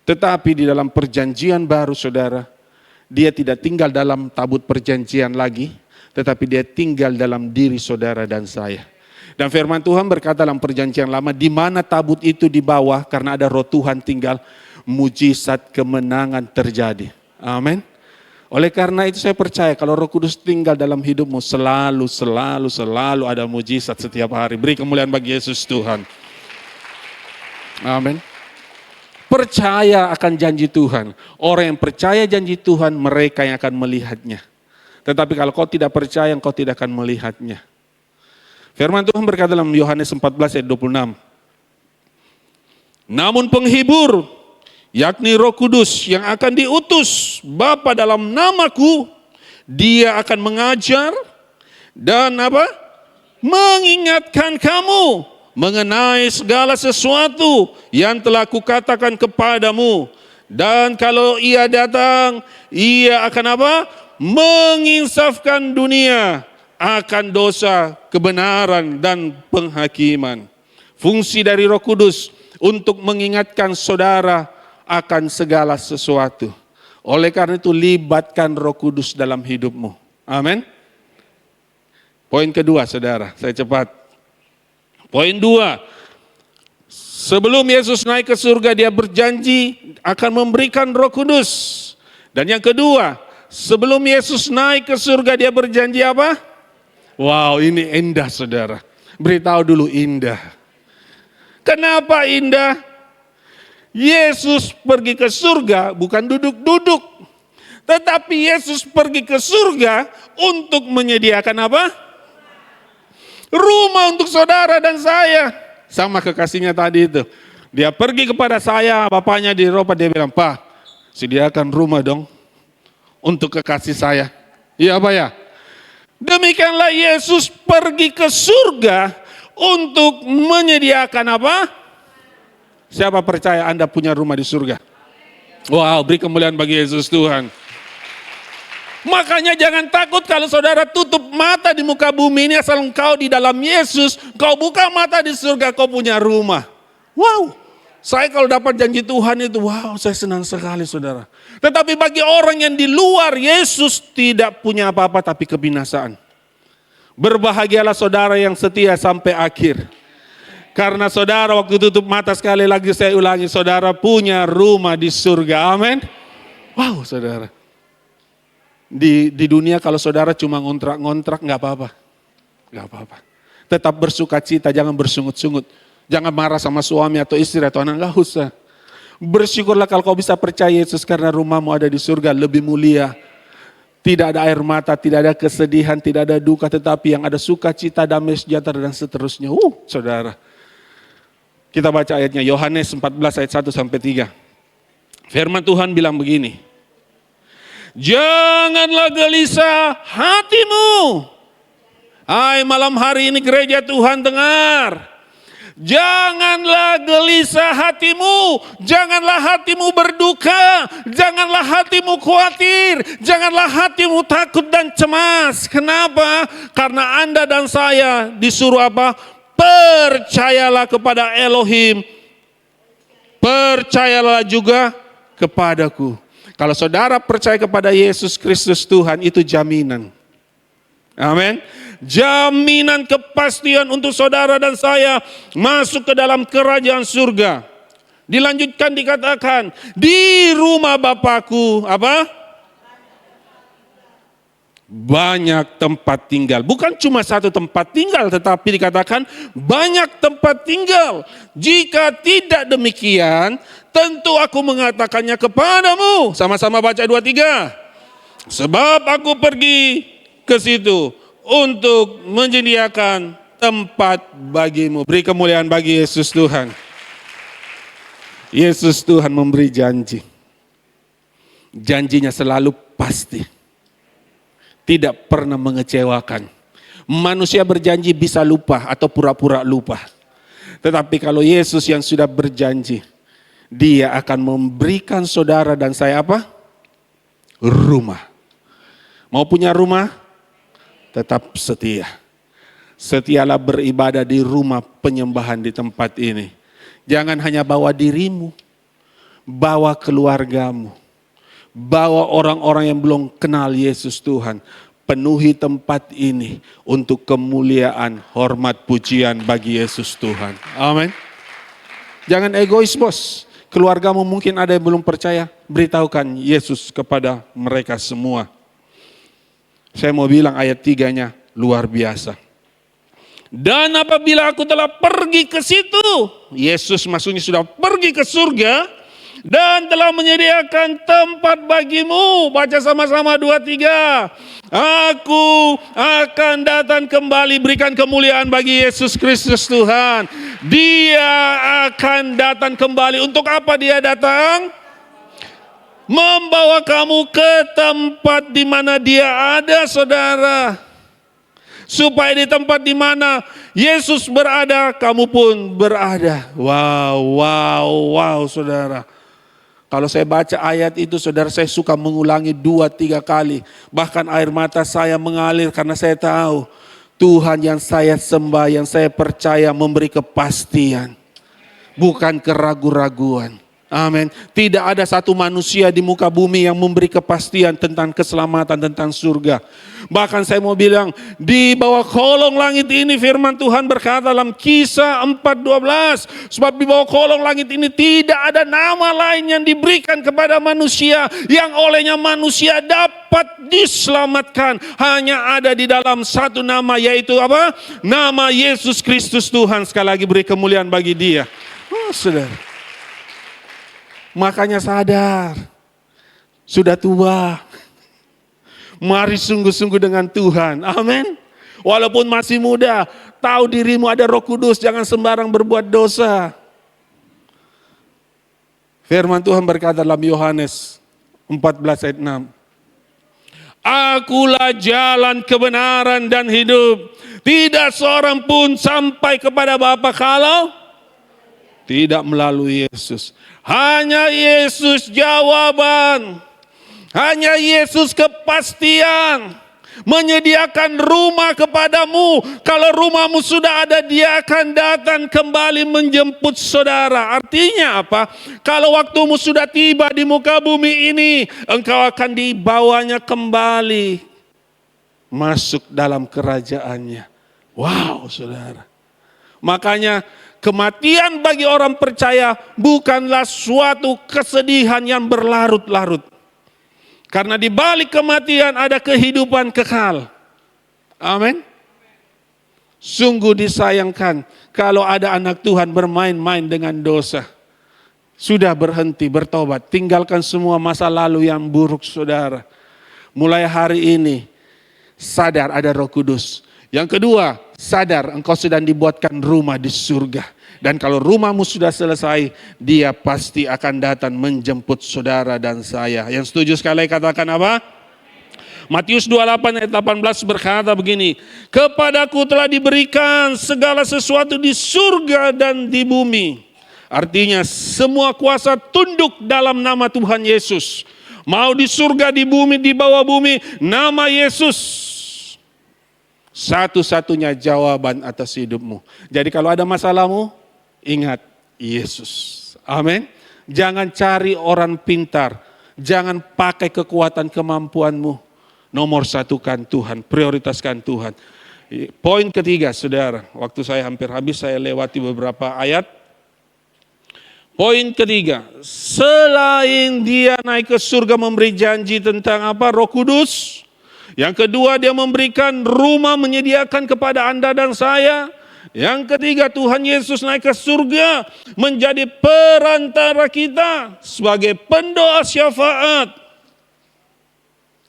Tetapi di dalam perjanjian baru saudara, dia tidak tinggal dalam tabut perjanjian lagi, tetapi dia tinggal dalam diri saudara dan saya. Dan firman Tuhan berkata dalam perjanjian lama, di mana tabut itu dibawa karena ada Roh Tuhan tinggal, mujizat kemenangan terjadi. Amin. Oleh karena itu saya percaya kalau Roh Kudus tinggal dalam hidupmu, selalu ada mujizat setiap hari. Beri kemuliaan bagi Yesus Tuhan. Amin. Percaya akan janji Tuhan. Orang yang percaya janji Tuhan, mereka yang akan melihatnya. Tetapi kalau kau tidak percaya, kau tidak akan melihatnya. Firman Tuhan berkata dalam Yohanes 14 ayat 26. Namun penghibur, yakni Roh Kudus yang akan diutus Bapa dalam namaku, dia akan mengajar dan mengingatkan kamu mengenai segala sesuatu yang telah kukatakan kepadamu. Dan kalau ia datang, ia akan menginsafkan dunia akan dosa, kebenaran, dan penghakiman. Fungsi dari Roh Kudus untuk mengingatkan saudara akan segala sesuatu. Oleh karena itu libatkan Roh Kudus dalam hidupmu. Amin. Poin kedua saudara, saya cepat. Poin 2. Sebelum Yesus naik ke surga, dia berjanji akan memberikan Roh Kudus. Dan yang kedua, sebelum Yesus naik ke surga, dia berjanji apa? Wow, ini indah saudara. Beritahu dulu indah. Kenapa indah? Yesus pergi ke surga bukan duduk-duduk. Tetapi Yesus pergi ke surga untuk menyediakan apa? Rumah untuk saudara dan saya. Sama kekasihnya tadi itu. Dia pergi kepada saya, bapaknya di Eropa, dia bilang, Pak, sediakan rumah dong untuk kekasih saya. Iya Pak ya? Demikianlah Yesus pergi ke surga untuk menyediakan apa? Siapa percaya Anda punya rumah di surga? Wow, beri kemuliaan bagi Yesus Tuhan. Makanya jangan takut kalau saudara tutup mata di muka bumi ini, asal engkau di dalam Yesus, kau buka mata di surga, kau punya rumah. Wow, saya kalau dapat janji Tuhan itu, wow, saya senang sekali saudara. Tetapi bagi orang yang di luar Yesus tidak punya apa-apa tapi kebinasaan. Berbahagialah saudara yang setia sampai akhir. Karena saudara waktu tutup mata, sekali lagi saya ulangi, saudara punya rumah di surga. Amin. Wow saudara. Di dunia kalau saudara cuma ngontrak-ngontrak nggak apa-apa. Nggak apa-apa. Tetap bersuka cita, jangan bersungut-sungut. Jangan marah sama suami atau istri atau anak, nggak usah. Bersyukurlah kalau kau bisa percaya Yesus, karena rumahmu ada di surga lebih mulia. Tidak ada air mata, tidak ada kesedihan, tidak ada duka, tetapi yang ada sukacita, damai sejahtera dan seterusnya. Saudara. Kita baca ayatnya, Yohanes 14 ayat 1 sampai 3. Firman Tuhan bilang begini. Janganlah gelisah hatimu. Hai, malam hari ini gereja Tuhan dengar. Janganlah gelisah hatimu, janganlah hatimu berduka, janganlah hatimu khawatir, janganlah hatimu takut dan cemas. Kenapa? Karena Anda dan saya disuruh apa? Percayalah kepada Elohim, percayalah juga kepadaku. Kalau saudara percaya kepada Yesus Kristus Tuhan, itu jaminan. Amin. Jaminan kepastian untuk saudara dan saya masuk ke dalam kerajaan surga. Dilanjutkan dikatakan, di rumah Bapakku apa? Banyak tempat tinggal. Bukan cuma satu tempat tinggal, tetapi dikatakan banyak tempat tinggal. Jika tidak demikian, tentu aku mengatakannya kepadamu. Sama-sama baca 2-3. Sebab aku pergi ke situ untuk menyediakan tempat bagimu. Beri kemuliaan bagi Yesus Tuhan. Yesus Tuhan memberi janji. Janjinya selalu pasti. Tidak pernah mengecewakan. Manusia berjanji bisa lupa atau pura-pura lupa. Tetapi kalau Yesus yang sudah berjanji, Dia akan memberikan saudara dan saya apa? Rumah. Mau punya rumah? Tetap setia. Setialah beribadah di rumah penyembahan di tempat ini. Jangan hanya bawa dirimu, bawa keluargamu. Bawa orang-orang yang belum kenal Yesus Tuhan. Penuhi tempat ini untuk kemuliaan, hormat, pujian bagi Yesus Tuhan. Amin. Jangan egois bos. Keluargamu mungkin ada yang belum percaya. Beritahukan Yesus kepada mereka semua. Saya mau bilang ayat 3-nya luar biasa. Dan apabila aku telah pergi ke situ. Yesus maksudnya sudah pergi ke surga. Dan telah menyediakan tempat bagimu. Baca sama-sama 2-3. Aku akan datang kembali, berikan kemuliaan bagi Yesus Kristus Tuhan. Dia akan datang kembali. Untuk apa dia datang? Membawa kamu ke tempat di mana dia ada, saudara. Supaya di tempat di mana Yesus berada, kamu pun berada. Wow, saudara. Kalau saya baca ayat itu, saudara, saya suka mengulangi 2-3 kali. Bahkan air mata saya mengalir karena saya tahu Tuhan yang saya sembah, yang saya percaya memberi kepastian. Bukan keraguan-raguan. Amin. Tidak ada satu manusia di muka bumi yang memberi kepastian tentang keselamatan, tentang surga. Bahkan saya mau bilang, di bawah kolong langit ini firman Tuhan berkata dalam Kisah 4:12. Sebab di bawah kolong langit ini tidak ada nama lain yang diberikan kepada manusia, yang olehnya manusia dapat diselamatkan. Hanya ada di dalam satu nama, yaitu apa? Nama Yesus Kristus Tuhan. Sekali lagi beri kemuliaan bagi Dia. Saudara. Makanya sadar, sudah tua, mari sungguh-sungguh dengan Tuhan, amin. Walaupun masih muda, tahu dirimu ada Roh Kudus, jangan sembarang berbuat dosa. Firman Tuhan berkata dalam Yohanes 14 ayat 6. Akulah jalan kebenaran dan hidup. Tidak seorang pun sampai kepada Bapa kalau tidak melalui Yesus. Hanya Yesus jawaban. Hanya Yesus kepastian. Menyediakan rumah kepadamu. Kalau rumahmu sudah ada, Dia akan datang kembali menjemput saudara. Artinya apa? Kalau waktumu sudah tiba di muka bumi ini, engkau akan dibawanya kembali masuk dalam kerajaannya. Wow, saudara. Makanya kematian bagi orang percaya bukanlah suatu kesedihan yang berlarut-larut. Karena di balik kematian ada kehidupan kekal. Amin. Sungguh disayangkan kalau ada anak Tuhan bermain-main dengan dosa. Sudah berhenti bertobat, tinggalkan semua masa lalu yang buruk, saudara. Mulai hari ini sadar ada Roh Kudus. Yang kedua, sadar engkau sedang dibuatkan rumah di surga. Dan kalau rumahmu sudah selesai, Dia pasti akan datang menjemput saudara dan saya. Yang setuju sekali katakan apa? Matius 28 ayat 18 berkata begini, kepadaku telah diberikan segala sesuatu di surga dan di bumi. Artinya semua kuasa tunduk dalam nama Tuhan Yesus. Mau di surga, di bumi, di bawah bumi, nama Yesus. Satu-satunya jawaban atas hidupmu. Jadi kalau ada masalahmu, ingat Yesus. Amin. Jangan cari orang pintar. Jangan pakai kekuatan kemampuanmu. Nomor satukan Tuhan. Prioritaskan Tuhan. Poin ketiga, saudara. Waktu saya hampir habis, saya lewati beberapa ayat. Poin ketiga. Selain Dia naik ke surga memberi janji tentang apa? Roh Kudus. Yang kedua, Dia memberikan rumah, menyediakan kepada Anda dan saya. Yang ketiga, Tuhan Yesus naik ke surga menjadi perantara kita sebagai pendoa syafaat.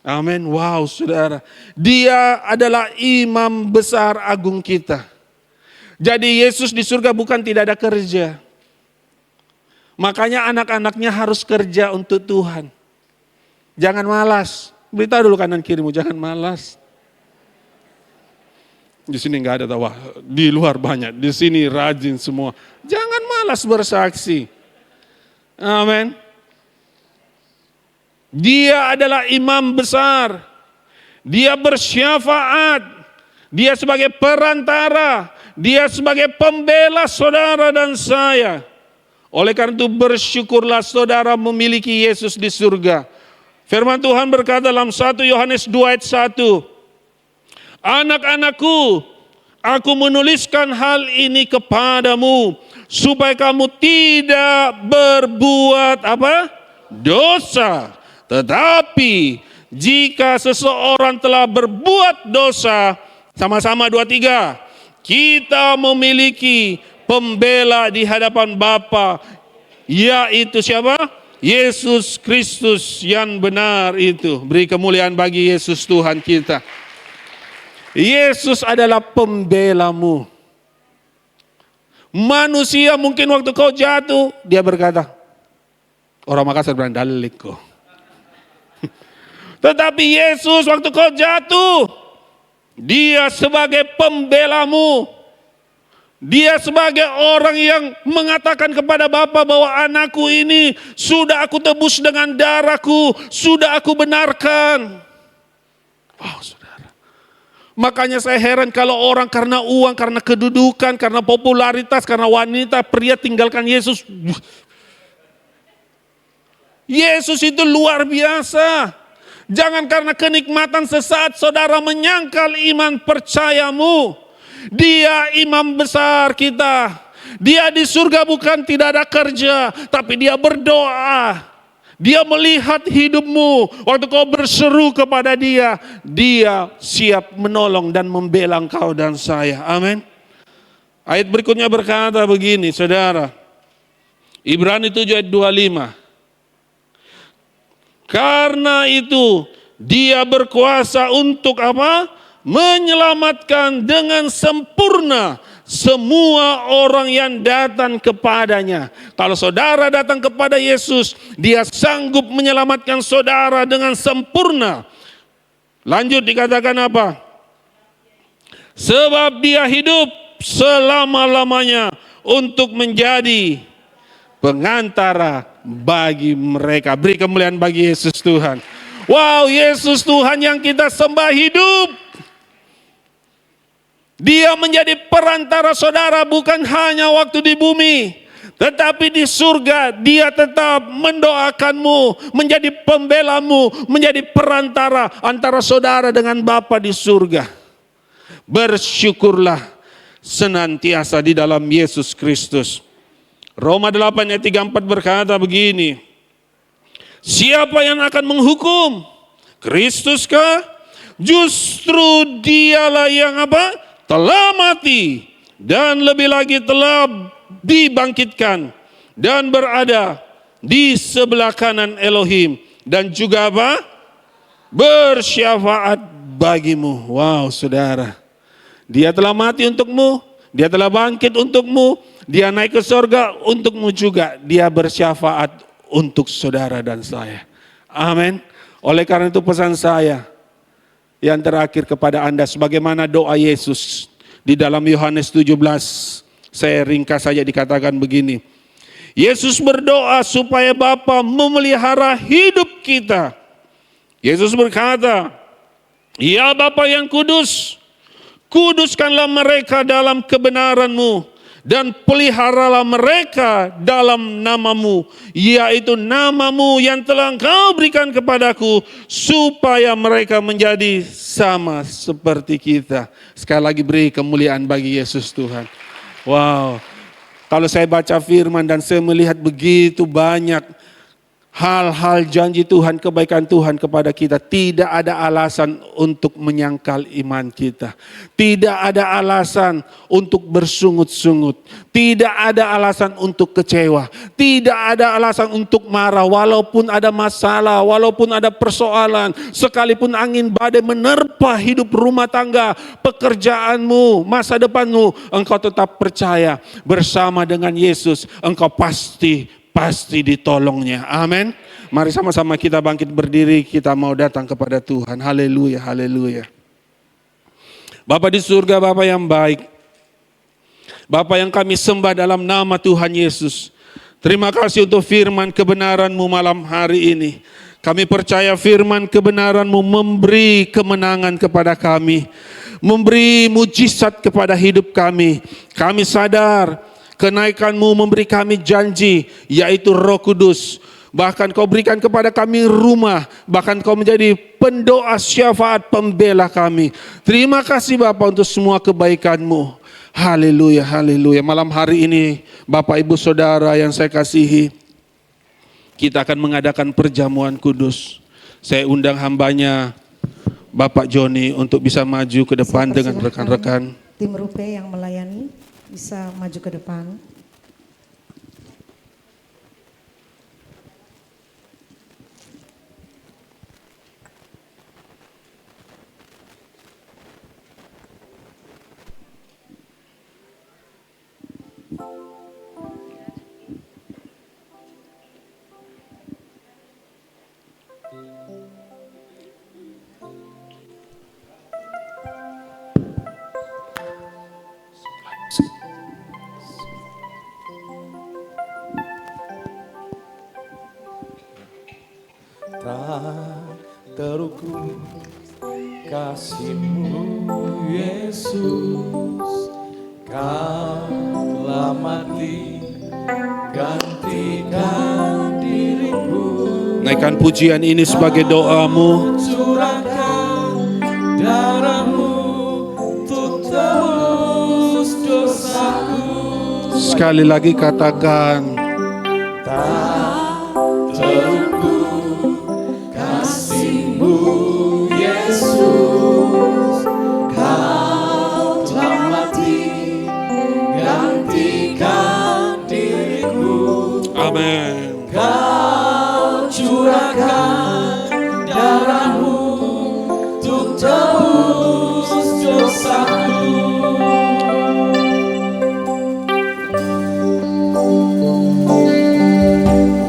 Amin. Wow, saudara. Dia adalah imam besar agung kita. Jadi Yesus di surga bukan tidak ada kerja. Makanya anak-anaknya harus kerja untuk Tuhan. Jangan malas. Beritahu dulu kanan kirimu, jangan malas. Di sini nggak ada tawa, di luar banyak, di sini rajin semua. Jangan malas bersaksi. Amin. Dia adalah imam besar. Dia bersyafaat. Dia sebagai perantara. Dia sebagai pembela saudara dan saya. Oleh karena itu bersyukurlah saudara memiliki Yesus di surga. Firman Tuhan berkata dalam 1 Yohanes 2 ayat 1. Anak-anakku, aku menuliskan hal ini kepadamu supaya kamu tidak berbuat apa? Dosa. Tetapi jika seseorang telah berbuat dosa, sama-sama 2-3, kita memiliki pembela di hadapan Bapa, yaitu siapa? Yesus Kristus yang benar itu. Beri kemuliaan bagi Yesus Tuhan kita. Yesus adalah pembelamu. Manusia mungkin waktu kau jatuh, dia berkata, orang Makassar bilang dalik kau. Tetapi Yesus waktu kau jatuh, Dia sebagai pembelamu. Dia sebagai orang yang mengatakan kepada Bapa bahwa anakku ini sudah aku tebus dengan darahku, sudah aku benarkan. Wow, saudara. Makanya saya heran kalau orang karena uang, karena kedudukan, karena popularitas, karena wanita, pria tinggalkan Yesus. Yesus itu luar biasa. Jangan karena kenikmatan sesaat saudara menyangkal iman percayamu. Dia imam besar kita. Dia di surga bukan tidak ada kerja, tapi Dia berdoa. Dia melihat hidupmu. Waktu kau berseru kepada Dia, Dia siap menolong dan membela engkau dan saya. Amin. Ayat berikutnya berkata begini, saudara. Ibrani 7 ayat 25. Karena itu Dia berkuasa untuk apa? Menyelamatkan dengan sempurna semua orang yang datang kepadanya. Kalau saudara datang kepada Yesus, Dia sanggup menyelamatkan saudara dengan sempurna. Lanjut dikatakan apa? Sebab Dia hidup selama-lamanya untuk menjadi pengantara bagi mereka. Beri kemuliaan bagi Yesus Tuhan. Wow, Yesus Tuhan yang kita sembah hidup. Dia menjadi perantara saudara bukan hanya waktu di bumi, tetapi di surga dia tetap mendoakanmu, menjadi pembelamu, menjadi perantara antara saudara dengan Bapa di surga. Bersyukurlah senantiasa di dalam Yesus Kristus. Roma 8 ayat 34 berkata begini, siapa yang akan menghukum? Kristus kah? Justru dialah yang apa? Telah mati dan lebih lagi telah dibangkitkan dan berada di sebelah kanan Elohim dan juga apa? Bersyafaat bagimu. Wow, saudara. Dia telah mati untukmu, dia telah bangkit untukmu, dia naik ke surga untukmu juga. Dia bersyafaat untuk saudara dan saya. Amin. Oleh karena itu pesan saya yang terakhir kepada Anda, sebagaimana doa Yesus di dalam Yohanes 17, saya ringkas saja dikatakan begini. Yesus berdoa supaya Bapa memelihara hidup kita. Yesus berkata, ya Bapa yang kudus, kuduskanlah mereka dalam kebenaran-Mu, dan peliharalah mereka dalam nama-Mu, yaitu nama-Mu yang telah Engkau berikan kepadaku, supaya mereka menjadi sama seperti kita. Sekali lagi beri kemuliaan bagi Yesus Tuhan. Wow, kalau saya baca firman dan saya melihat begitu banyak hal-hal janji Tuhan, kebaikan Tuhan kepada kita, tidak ada alasan untuk menyangkal iman kita. Tidak ada alasan untuk bersungut-sungut. Tidak ada alasan untuk kecewa. Tidak ada alasan untuk marah walaupun ada masalah, walaupun ada persoalan. Sekalipun angin badai menerpa hidup rumah tangga, pekerjaanmu, masa depanmu, engkau tetap percaya bersama dengan Yesus, engkau pasti ditolongnya. Amin. Mari sama-sama kita bangkit berdiri, kita mau datang kepada Tuhan. Haleluya, haleluya. Bapa di surga, Bapa yang baik, Bapa yang kami sembah dalam nama Tuhan Yesus. Terima kasih untuk firman kebenaran-Mu malam hari ini. Kami percaya firman kebenaran-Mu memberi kemenangan kepada kami, memberi mujizat kepada hidup kami. Kami sadar kenaikan-Mu memberi kami janji, yaitu Roh Kudus. Bahkan Kau berikan kepada kami rumah, bahkan Kau menjadi pendoa syafaat pembela kami. Terima kasih Bapa untuk semua kebaikan-Mu. Haleluya, haleluya. Malam hari ini Bapak Ibu Saudara yang saya kasihi, kita akan mengadakan perjamuan kudus. Saya undang hambanya Bapak Joni untuk bisa maju ke depan dengan rekan-rekan. Tim Rupe yang melayani bisa maju ke depan. Tak terukur kasih-Mu Yesus, Kau telah mati gantikan diriku. Naikkan pujian ini sebagai doamu. Curahkan darah-Mu untuk tebus dosaku. Sekali lagi katakan, tak terukur kasih-Mu Yesus, Kau telah mati gantikan diriku. amin. Kau curahkan darah-Mu untuk tebus dosaku.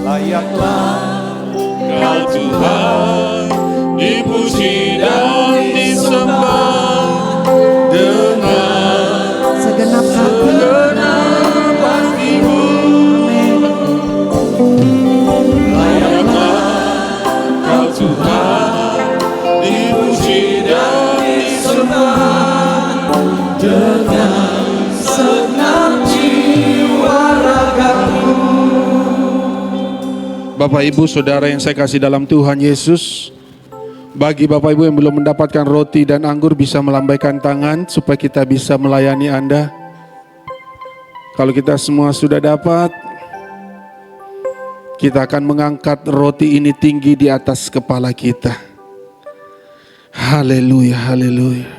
Layaklah Kau Tuhan dipuji dan disembah dengan Segenap hati. segenap hatimu. Amin. Bapak Ibu, Saudara yang saya kasih dalam Tuhan Yesus, bagi Bapak Ibu yang belum mendapatkan roti dan anggur bisa melambaikan tangan supaya kita bisa melayani Anda. Kalau kita semua sudah dapat, kita akan mengangkat roti ini tinggi di atas kepala kita. Haleluya, haleluya.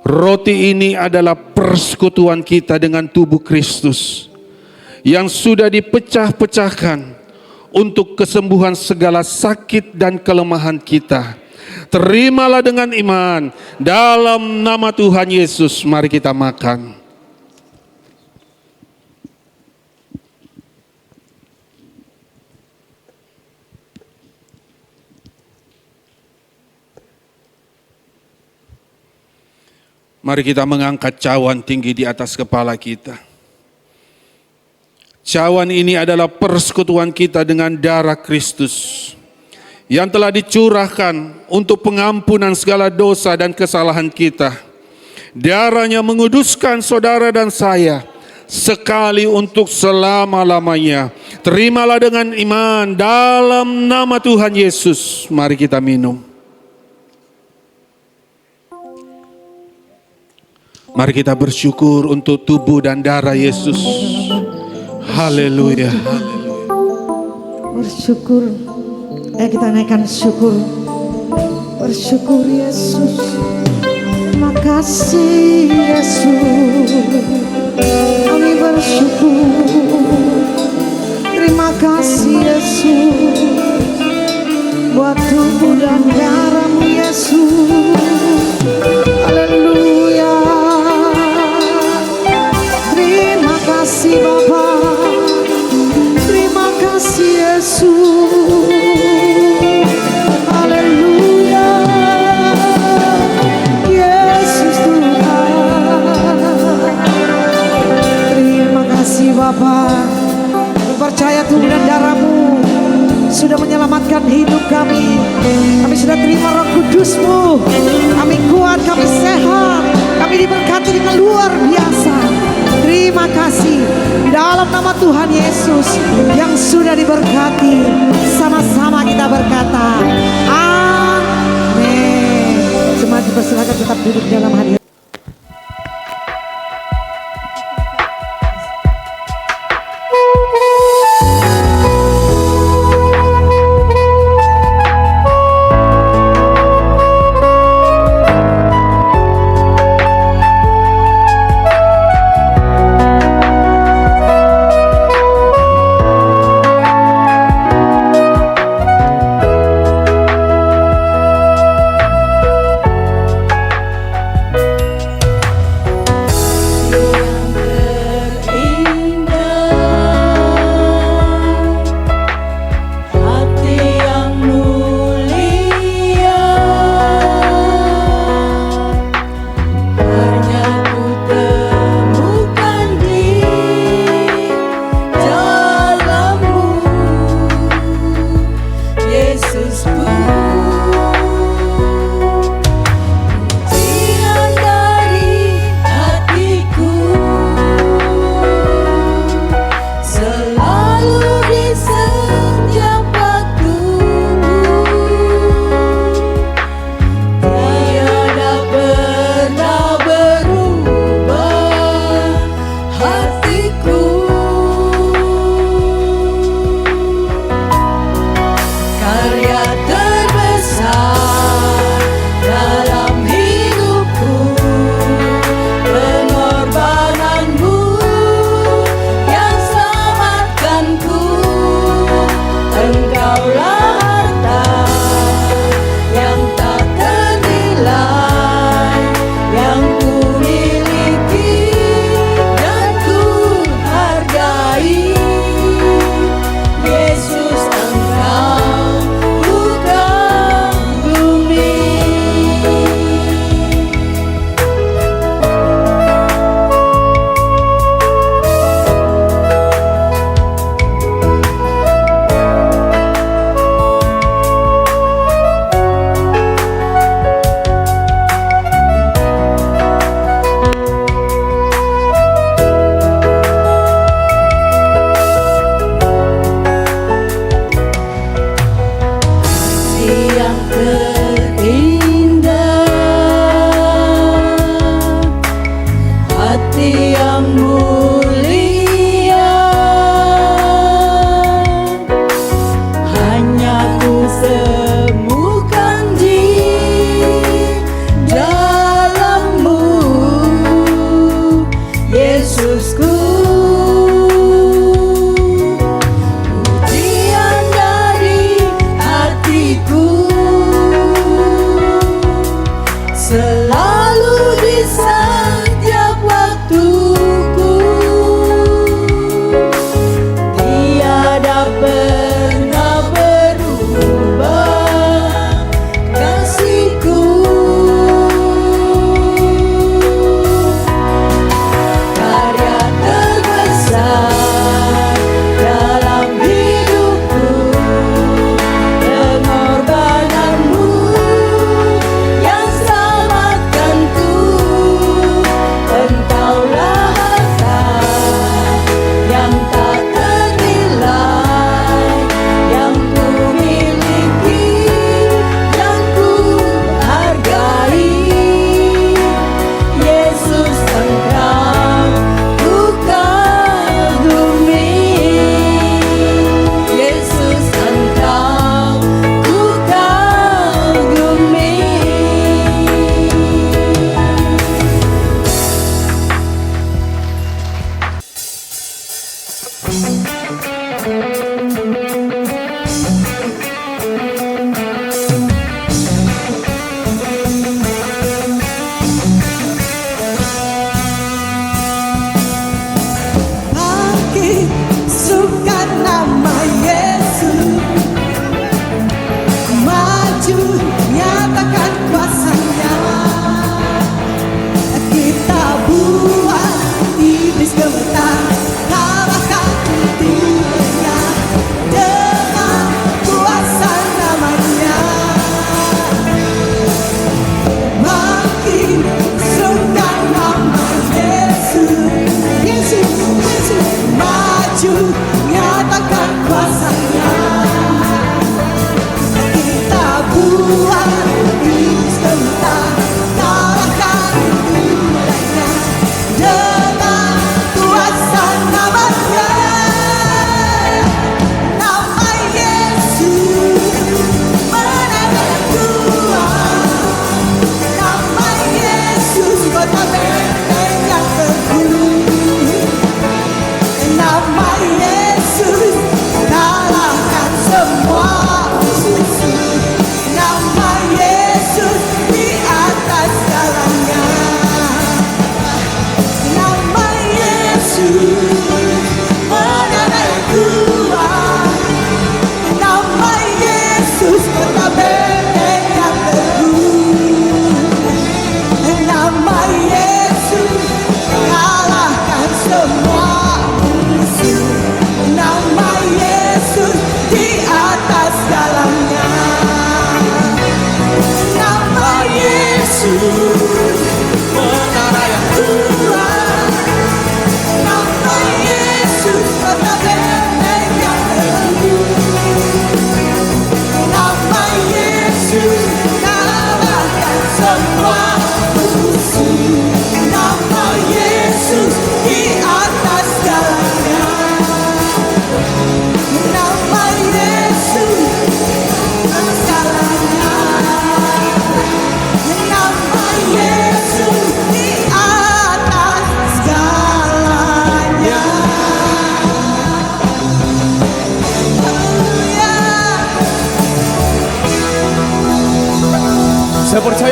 Roti ini adalah persekutuan kita dengan tubuh Kristus yang sudah dipecah-pecahkan untuk kesembuhan segala sakit dan kelemahan kita. Terimalah dengan iman dalam nama Tuhan Yesus. Mari kita makan. Mari kita mengangkat cawan tinggi di atas kepala kita. Cawan ini adalah persekutuan kita dengan darah Kristus yang telah dicurahkan untuk pengampunan segala dosa dan kesalahan kita. Darahnya menguduskan saudara dan saya sekali untuk selama-lamanya. Terimalah dengan iman dalam nama Tuhan Yesus. Mari kita minum. Mari kita bersyukur untuk tubuh dan darah Yesus. Haleluya. Bersyukur. Kita naikkan syukur. Bersyukur Yesus. Terima kasih Yesus. Kami bersyukur. Terima kasih Yesus. Buat tubuh dan darah-Mu Yesus. Haleluya. Terima kasih Bapa. Terima kasih Yesus. Haleluya. Yesus Tuhan. Terima kasih Bapa. Percaya tubuh dan darah-Mu sudah menyelamatkan hidup kami. Kami sudah terima Roh Kudus-Mu. Kami kuat, kami sehat. Kami diberkati dengan luar biasa. Terima kasih dalam nama Tuhan Yesus yang sudah diberkati. Sama-sama kita berkata amin. Semua dipersilakan tetap duduk dalam hadirat.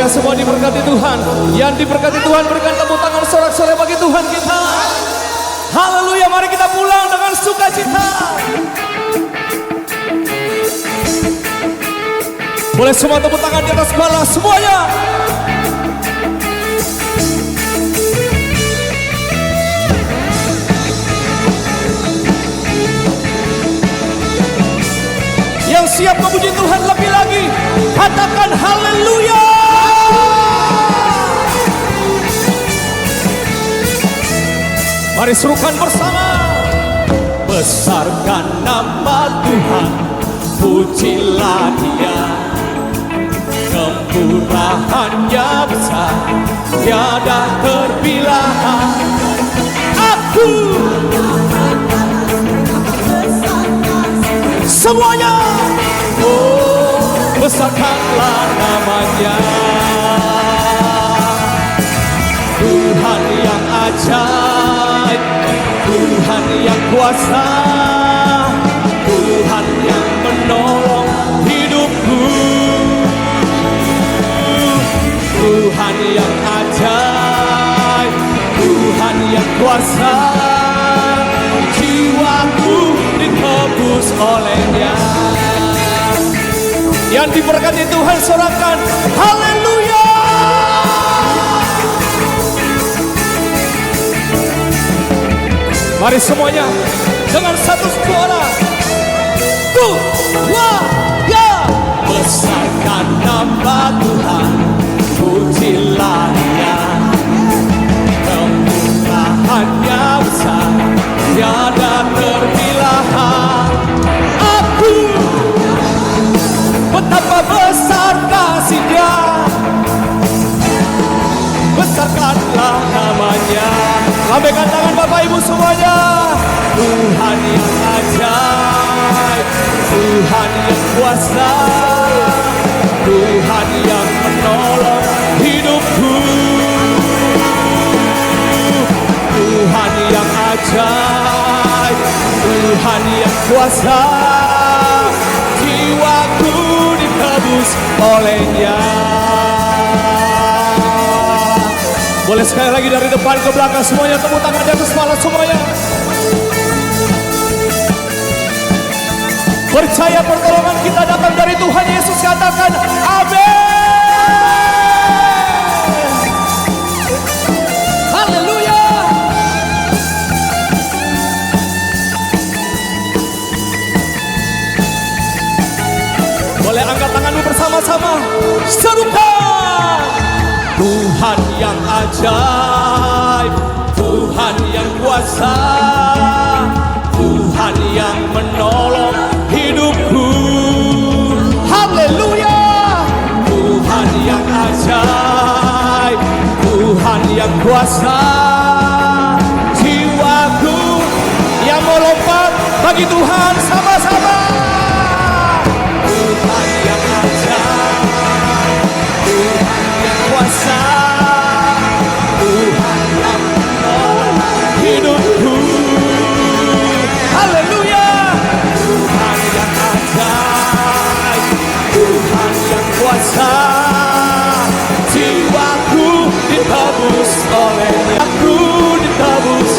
Boleh semua diberkati Tuhan. Yang diberkati Tuhan berikan tepuk tangan sorak-sorai bagi Tuhan kita. Haleluya, mari kita pulang dengan sukacita. Boleh semua tepuk tangan di atas kepala semuanya. Yang siap memuji Tuhan lebih lagi, katakan haleluya. Mari serukan bersama. Besarkan nama Tuhan, pujilah Dia. Kemurahannya besar, tiada terbilang. Aku semuanya, oh besarkanlah namanya. Tuhan yang ajaib, Tuhan yang kuasa, Tuhan yang menolong hidupku. Tuhan yang ajaib, Tuhan yang kuasa, jiwaku ditebus olehnya. Yang diberkati Tuhan sorakan haleluya. Mari semuanya dengan satu suara. Keluarga, besarkan nama Tuhan, pujilah Dia. Kemurahannya besar, tiada terbilang. Aku betapa besar kasih-Nya, besarkanlah namanya. Lambaikan tangan Bapak Ibu semuanya. Tuhan yang ajaib, Tuhan yang kuasa, Tuhan yang menolong hidupku. Tuhan yang ajaib, Tuhan yang kuasa, jiwaku ditebus olehnya. Boleh sekali lagi dari depan ke belakang semuanya, tepuk tangan di atas kepala semuanya. Percaya pertolongan kita datang dari Tuhan Yesus, katakan amin. Haleluya. Boleh angkat tanganmu bersama-sama, serukan. Tuhan yang ajaib, Tuhan yang kuasa, Tuhan yang menolong hidupku. Haleluya. Tuhan yang ajaib, Tuhan yang kuasa, jiwaku yang melompat bagi Tuhan sama-sama. Tuhan yang ajaib, Tuhan yang kuasa, Tuhan yang menolong hidupku. Haleluya. Tuhan yang ajaib, Tuhan yang kuasa, jiwaku ditebus olehnya. Aku ditebus.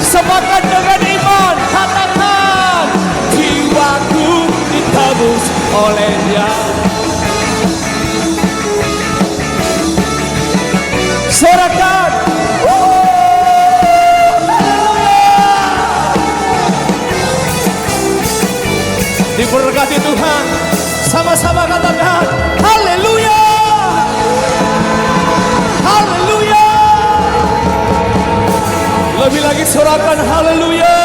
Sepakat dengan iman, katakan jiwaku ditebus olehnya. Sorakan. Diberkati Tuhan. Sama-sama katakan haleluya. Haleluya. Lebih lagi sorakan haleluya.